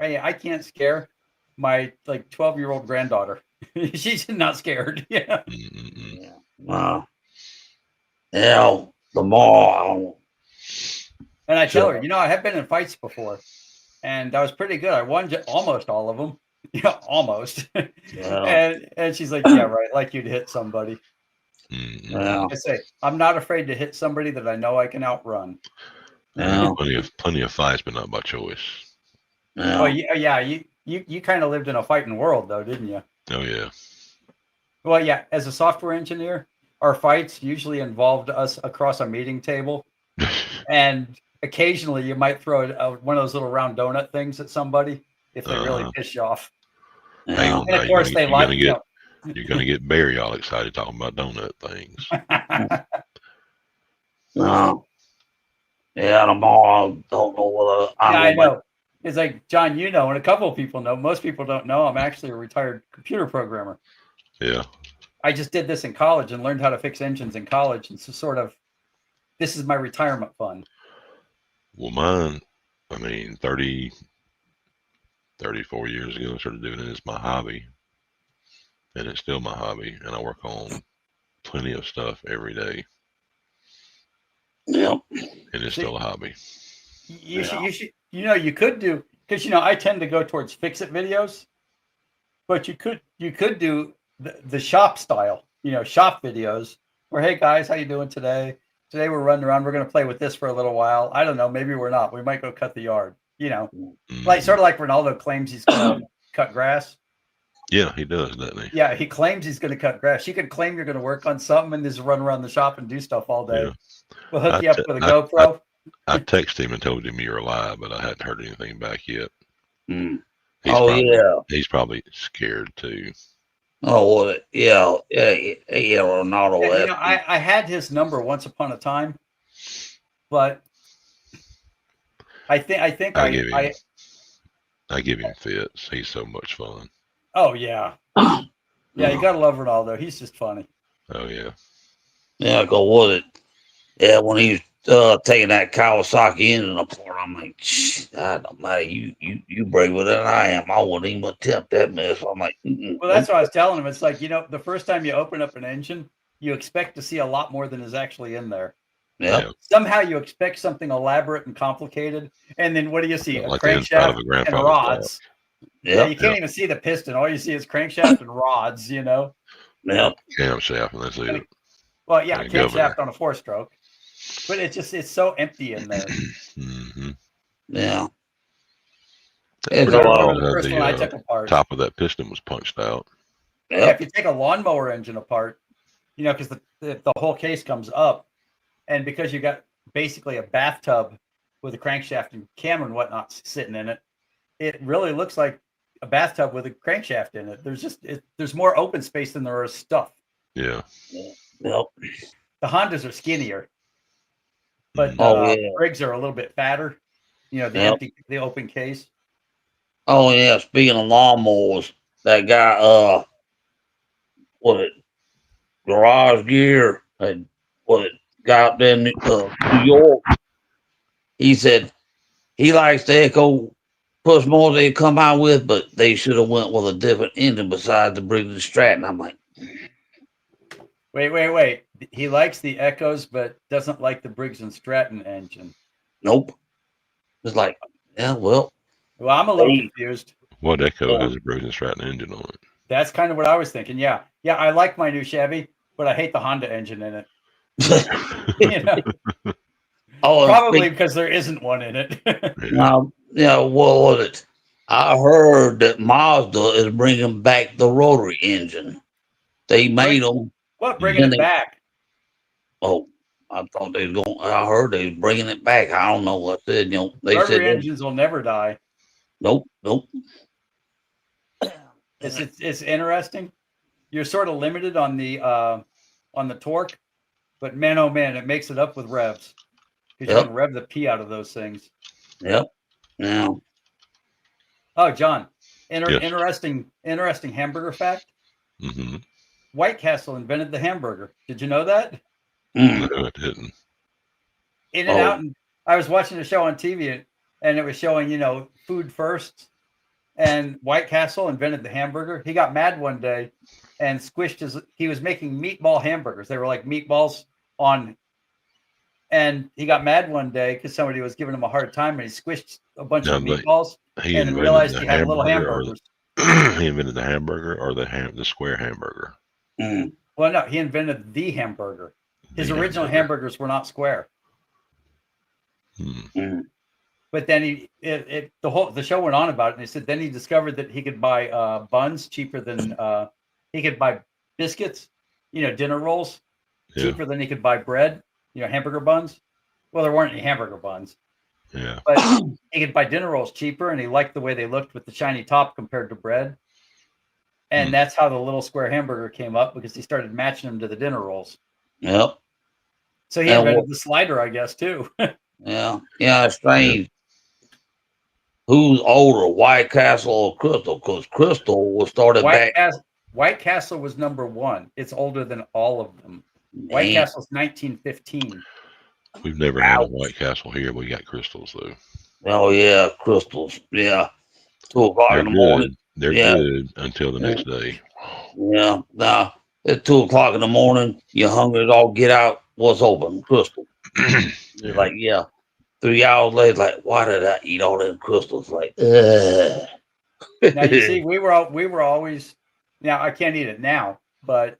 I can't scare my 12-year-old granddaughter. She's not scared. Yeah.
Mm-mm-mm.
Wow. Yeah. Tomorrow.
And I tell her, I have been in fights before, and I was pretty good. I won almost all of them. Yeah, almost.
Yeah.
And she's like, "Yeah, right. Like you'd hit somebody."
Mm-mm.
Yeah.
I say, "I'm not afraid to hit somebody that I know I can outrun."
Yeah.
Plenty of fights, but not by choice.
Oh
Yeah.
yeah, you kind of lived in a fighting world though, didn't you?
Oh yeah.
Well, yeah. As a software engineer, our fights usually involved us across a meeting table, and occasionally you might throw one of those little round donut things at somebody if they really piss you off.
Hang
Yeah.
on
And
now.
of course, they like
You're gonna get Barry all excited talking about donut things.
No. Yeah. Tomorrow. I don't know whether
I know. It's like, John, and a couple of people know. Most people don't know. I'm actually a retired computer programmer.
Yeah.
I just did this in college and learned how to fix engines in college. And so this is my retirement fund.
Well, mine, 34 years ago, I started doing it as my hobby. And it's still my hobby. And I work on plenty of stuff every day.
Yep.
And it's still a hobby.
You should, you could do, because, I tend to go towards fix-it videos, but you could do the shop style, shop videos where, hey guys, how you doing today? Today we're running around. We're going to play with this for a little while. I don't know. Maybe we're not. We might go cut the yard, like sort of like Ronaldo claims he's going to cut grass.
Yeah, he does, doesn't he?
Yeah, he claims he's going to cut grass. You can claim you're going to work on something and just run around the shop and do stuff all day.
Yeah.
We'll hook you up with a GoPro.
I texted him and told him you're alive, but I hadn't heard anything back yet.
Mm.
He's probably scared too.
Oh, well, yeah, Ronaldo.
Yeah, I had his number once upon a time, but I think
I give him fits. He's so much fun.
Oh yeah, yeah. You gotta love Ronaldo. He's just funny.
Oh yeah.
Yeah, go with it. Yeah, when he's taking that Kawasaki engine apart, I'm like, God almighty, you braver than I am. I wouldn't even attempt that mess. I'm like,
well, that's what I was telling him. It's like, the first time you open up an engine, you expect to see a lot more than is actually in there.
Yeah.
Somehow you expect something elaborate and complicated, and then what do you see? A
Like the inside of
crankshaft
a
and
grandfather's
rods. Yeah, you can't
Yep.
even see the piston. All you see is crankshaft and rods.
Yep.
Camshaft, and that's it.
Well, yeah,
And a governor.
camshaft on a 4-stroke, but it's so empty in there.
Mm-hmm.
Yeah.
Because
It's
I
a
remember
lot.
the first one I took apart.
Top of that piston was punched out.
Yeah,
Yep.
if you take a lawnmower engine apart, because the whole case comes up, and because you got basically a bathtub with a crankshaft and cam and whatnot sitting in it, it really looks like a bathtub with a crankshaft in it. There's more open space than there is stuff.
Yeah.
Yep.
The Hondas are skinnier, but
Oh,
Briggs are a little bit fatter. The open case.
Oh yeah. Speaking of lawnmowers, that guy, Garage Gear, guy up there in New York. He said he likes the Echo push mowers they come out with, but they should have went with a different engine besides the Briggs and Stratton. I'm like,
Wait. he likes the Echoes, but doesn't like the Briggs and Stratton engine.
Nope. It's like, yeah, well,
Well, I'm a little
Hey.
confused.
What Echo
Yeah.
has a Briggs and Stratton engine on it?
That's kind of what I was thinking. Yeah, I like my new Chevy, but I hate the Honda engine in it. You know,
oh,
probably because there isn't one in it.
now, yeah, what was it? I heard that Mazda is bringing back the rotary engine. They made them.
What, bringing
Then
it
they-
back?
Oh, I thought they was going. I heard they was bringing it back. I don't know what said. You know, they
Rotary
said
engines will never die.
nope.
It's interesting. You're sort of limited on the torque, but man, oh man, it makes it up with revs. Because you
Yep.
can rev the P out of those things.
Yep. Now,
Oh, John,
Yes.
interesting hamburger fact.
Mm-hmm.
White Castle invented the hamburger. Did you know that?
mm,
No, it didn't.
In and
Oh.
out. And I was watching a show on TV, and it was showing, food first. And White Castle invented the hamburger. He got mad one day and squished he was making meatball hamburgers. They were like meatballs on. And he got mad one day because somebody was giving him a hard time, and he squished a bunch of
No, but
meatballs
he
and
invented
realized
the
he had little
hamburger,
hamburgers.
he invented the hamburger or the square hamburger.
mm,
Well, no, he invented the hamburger. His
The
original
hamburger.
hamburgers were not square.
Hmm.
mm.
But then the show went on about it, and he said then he discovered that he could buy buns cheaper than he could buy biscuits, dinner rolls
Yeah,
cheaper than he could buy bread, hamburger buns. Well, there weren't any hamburger buns,
yeah.
but he could buy dinner rolls cheaper, and he liked the way they looked with the shiny top compared to bread. And
Hmm.
that's how the little square hamburger came up, because he started matching them to the dinner rolls.
Yep.
So he
And
invented the slider, I guess, too.
Yeah. Yeah. It's strange. Who's older, White Castle or Crystal? Because Crystal was started back.
White Castle was number one. It's older than all of them. White
Man,
Castle's 1915.
We've never had a White Castle here. We got Crystals though.
Oh yeah, crystals. Yeah. 2:00
They're
in the morning.
good. They're
Yeah.
good until the next day.
Yeah. Now at 2:00 in the morning, you're hungry as all get out. What's open? Crystal. You're
Yeah.
like, yeah. 3 hours later, like, why did I eat all them crystals? Like, ugh.
Now you see, we were always. Now I can't eat it now, but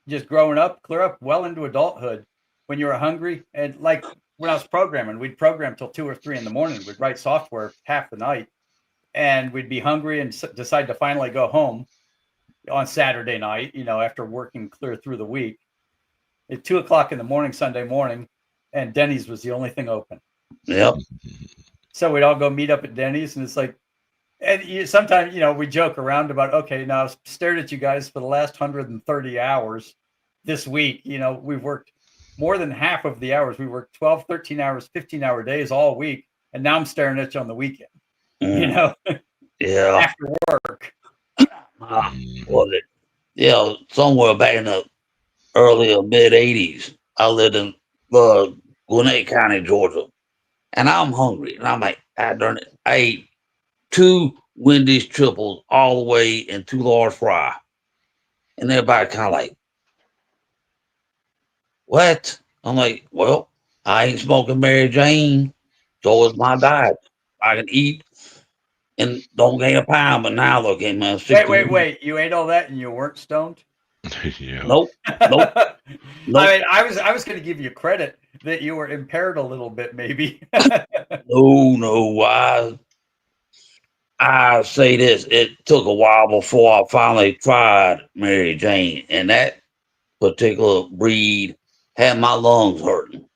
just growing up, clear up well into adulthood, when you were hungry, and like when I was programming, we'd program till 2 or 3 in the morning. We'd write software half the night, and we'd be hungry and decide to finally go home on Saturday night. After working clear through the week, at 2:00 in the morning, Sunday morning, and Denny's was the only thing open.
Yep.
So we'd all go meet up at Denny's, and it's like, and sometimes, we joke around about, okay, now I've stared at you guys for the last 130 hours this week. We've worked more than half of the hours. We worked 12, 13 hours, 15-hour days all week. And now I'm staring at you on the weekend,
Mm, yeah.
after work.
Mhm.
Was it? Yeah, somewhere back in the early or mid '80s, I lived in Gwinnett County, Georgia, and I'm hungry, and I'm like, I ate 2 Wendy's triples all the way and 2 large fry, and everybody kind of like, what? I'm like, well, I ain't smoking Mary Jane, so it's my diet. I can eat and don't gain a pound, but now look at me, I'm 61.
Wait. You ate all that and you weren't stoned?
Yeah.
Nope. Nope. Nope.
I mean, I was going to give you credit that you were impaired a little bit, maybe.
No. I say this. It took a while before I finally tried Mary Jane, and that particular breed had my lungs hurting.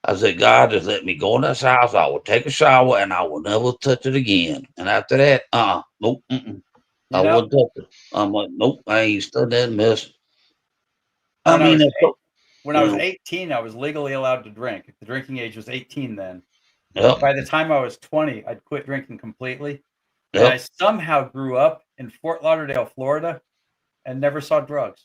I said, God, just let me go in this house. I will take a shower, and I will never touch it again. And after that, nope, I wouldn't touch it. I'm like, nope, I ain't studying that mess. I
When I
mean,
was
it's,
When I was 18, I was legally allowed to drink. The drinking age was 18 then.
yep,
By the time I was 20, I'd quit drinking completely. And I
yep,
somehow grew up in Fort Lauderdale, Florida, and never saw drugs.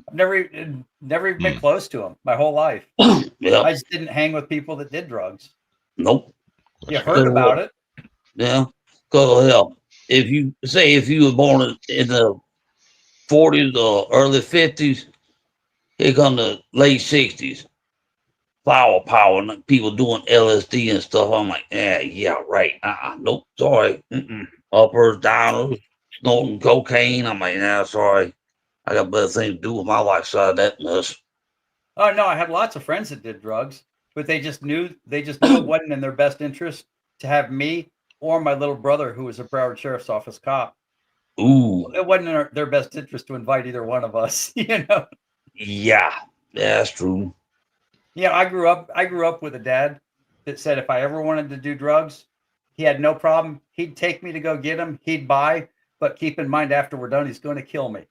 I've never even been close to them my whole life.
yep,
I just didn't hang with people that did drugs.
nope.
You heard about it.
Yeah, because hell, if you were born in the 40s or early 50s, Here come the late 60s. Flower power and people doing LSD and stuff. I'm like, yeah, right. Nope, sorry. Uppers, downers, snorting cocaine. I'm like, sorry. I got better things to do with my life side of that mess.
Oh no, I had lots of friends that did drugs, but they just knew it wasn't in their best interest to have me or my little brother, who was a Broward Sheriff's Office cop.
Ooh,
It wasn't in their best interest to invite either one of us,
yeah, that's true.
Yeah, I grew up with a dad that said if I ever wanted to do drugs, he had no problem. He'd take me to go get them. He'd buy, but keep in mind after we're done, he's going to kill me.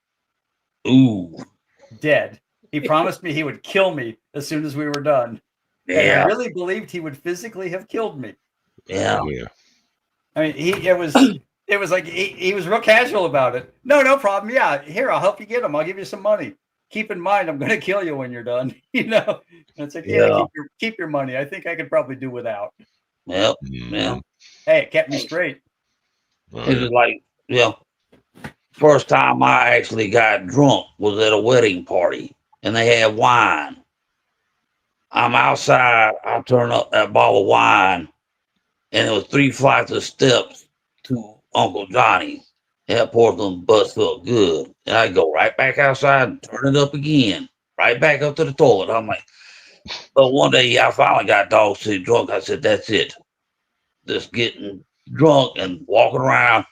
Ooh,
Dead. He promised me he would kill me as soon as we were done. And I
yeah,
really believed he would physically have killed me.
yeah.
Oh, yeah.
I mean, it was like he was real casual about it. No problem. Yeah, here, I'll help you get them. I'll give you some money. Keep in mind, I'm going to kill you when you're done. And it's like,
Yeah.
keep your money. I think I could probably do without.
Yep,
Mhm.
yeah.
Hey, it kept me straight.
Oh,
It
yeah.
was like, first time I actually got drunk was at a wedding party and they had wine. I'm outside, I turn up that bottle of wine and it was 3 flights of steps to Uncle Johnny. That Portland bus felt good. And I go right back outside and turn it up again, right back up to the toilet. I'm like, but one day I finally got dog sick drunk. I said, that's it. Just getting drunk and walking around,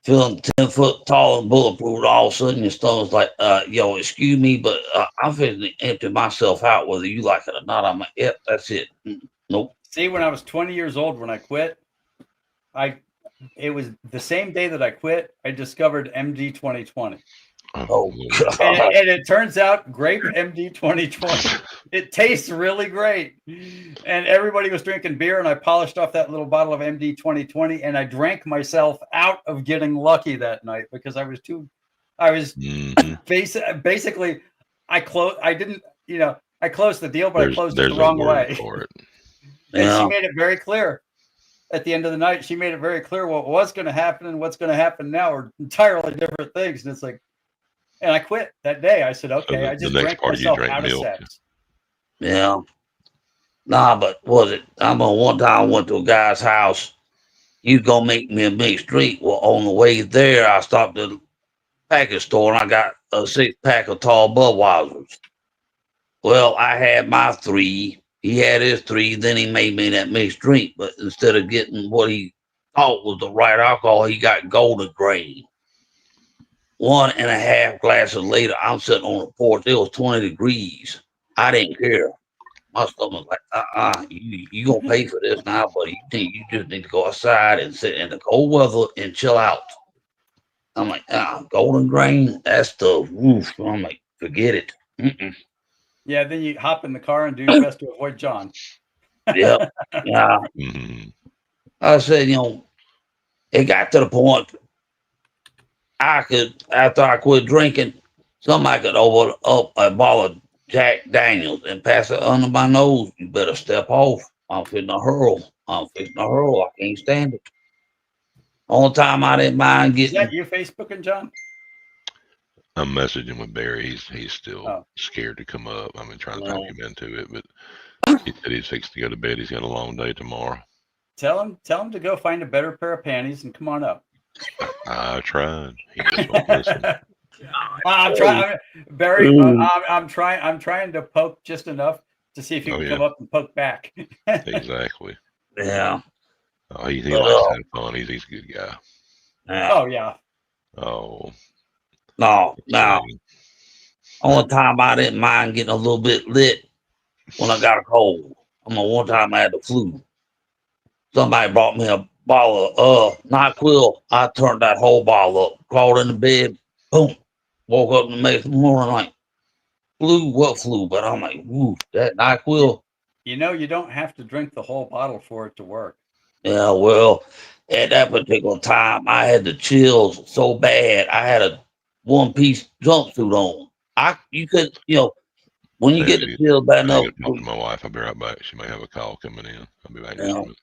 feeling 10 foot tall and bulletproof. All of a sudden, your stomach's like, excuse me, but I'm fixing to empty myself out, whether you like it or not. I'm like, yep, that's it. Nope.
See, when I was 20 years old, when I quit, it was the same day that I quit, I discovered MD 2020.
Oh,
Lord.
God.
And it turns out grape MD 2020. It tastes really great. And everybody was drinking beer, and I polished off that little bottle of MD 2020, and I drank myself out of getting lucky that night because I was
Mhm.
basically I closed the deal, but I closed it
There's
the
a
wrong
word
way.
for it.
And she
Yeah.
made it very clear at the end of the night. She made it very clear what was going to happen and what's going to happen now are entirely different things. And it's like, and I quit that day. I said, okay,
the
I just
next
drank
party you
myself
drank
out of
milk.
sex.
Yeah. Nah, but was it? I remember one time I went to a guy's house. He was going to make me a mixed drink. Well, on the way there, I stopped at a package store and I got a 6-pack of tall Budweisers. Well, I had my 3. He had his 3. Then he made me that mixed drink. But instead of getting what he thought was the right alcohol, he got Golden Grain. 1.5 glasses later, I'm sitting on the porch. It was 20 degrees. I didn't care. My stomach was like, you gonna pay for this now, buddy. You just need to go outside and sit in the cold weather and chill out. I'm like, Golden Grain, that's the roof. I'm like, forget it. Mm-mm.
Yeah, then you hop in the car and do your best to avoid John.
Yep. Yeah.
Mhm.
I said, it got to the point I could, after I quit drinking, somebody could open up a bottle of Jack Daniels and pass it under my nose. You better step off. I'm fixing to hurl. I can't stand it. Only time I didn't mind
Is that
getting,
you Facebooking, John?
I'm messaging with Barry. He's still
Oh.
scared to come up. I've been trying to
No.
talk him into it, but he said he's fixing to go to bed. He's got a long day tomorrow.
Tell him to go find a better pair of panties and come on up.
I tried. He just won't listen.
I'm trying, Barry.
Ooh.
I'm trying to poke just enough to see if you
Oh,
can
yeah.
come up and poke back.
Exactly.
yeah.
Oh, he
But,
likes to have fun. He's a good guy.
Yeah.
Oh yeah.
Oh,
No.
dang.
Only time I didn't mind getting a little bit lit when I got a cold. One time I had the flu. Somebody brought me a bottle of NyQuil. I turned that whole bottle up, crawled in the bed, boom. Woke up the next morning like, flu? What flu? But I'm like, woo, that NyQuil.
You don't have to drink the whole bottle for it to work.
Yeah, well, at that particular time, I had the chills so bad. I had a 1-piece jumpsuit on. You could, when you get the
Hey,
chills bad
I
enough.
gotta talk to my wife. I'll be right back. She may have a call coming in. I'll be back in
Yeah.
a minute.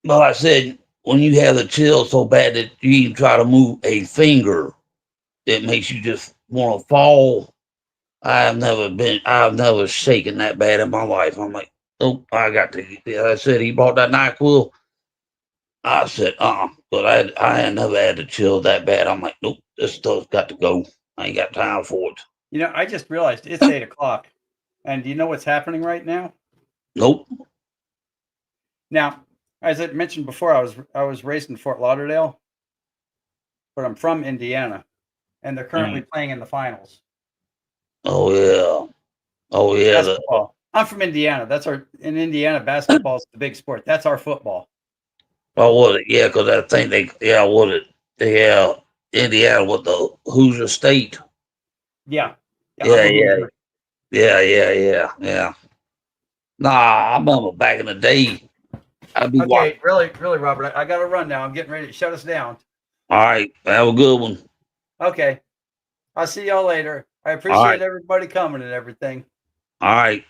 Well, I said, when you have the chills so bad that you even try to move a finger, it makes you just want to fall. I've never shaken that bad in my life. I'm like, oh, I got to. Yeah, I said he bought that NyQuil. I said, but I had never had to chill that bad. I'm like, nope, this stuff's got to go. I ain't got time for it.
You know, I just realized it's 8 o'clock. And do you know what's happening right now?
Nope.
Now, as I mentioned before, I was raised in Fort Lauderdale, but I'm from Indiana, and they're currently playing in the finals.
Oh yeah. Oh yeah.
Basketball. I'm from Indiana. In Indiana, basketball is the big sport. That's our football.
Oh, was it? Yeah, because I think Indiana with the Hoosier State.
Yeah.
Yeah,
I'm a
yeah.
Hoosier.
Yeah. Nah, I remember back in the day. I'd be watching.
Okay, really, Robert, I got to run now. I'm getting ready to shut us down.
All right, have a good one.
Okay. I'll see y'all later. I
right.
appreciate everybody coming and everything.
All right.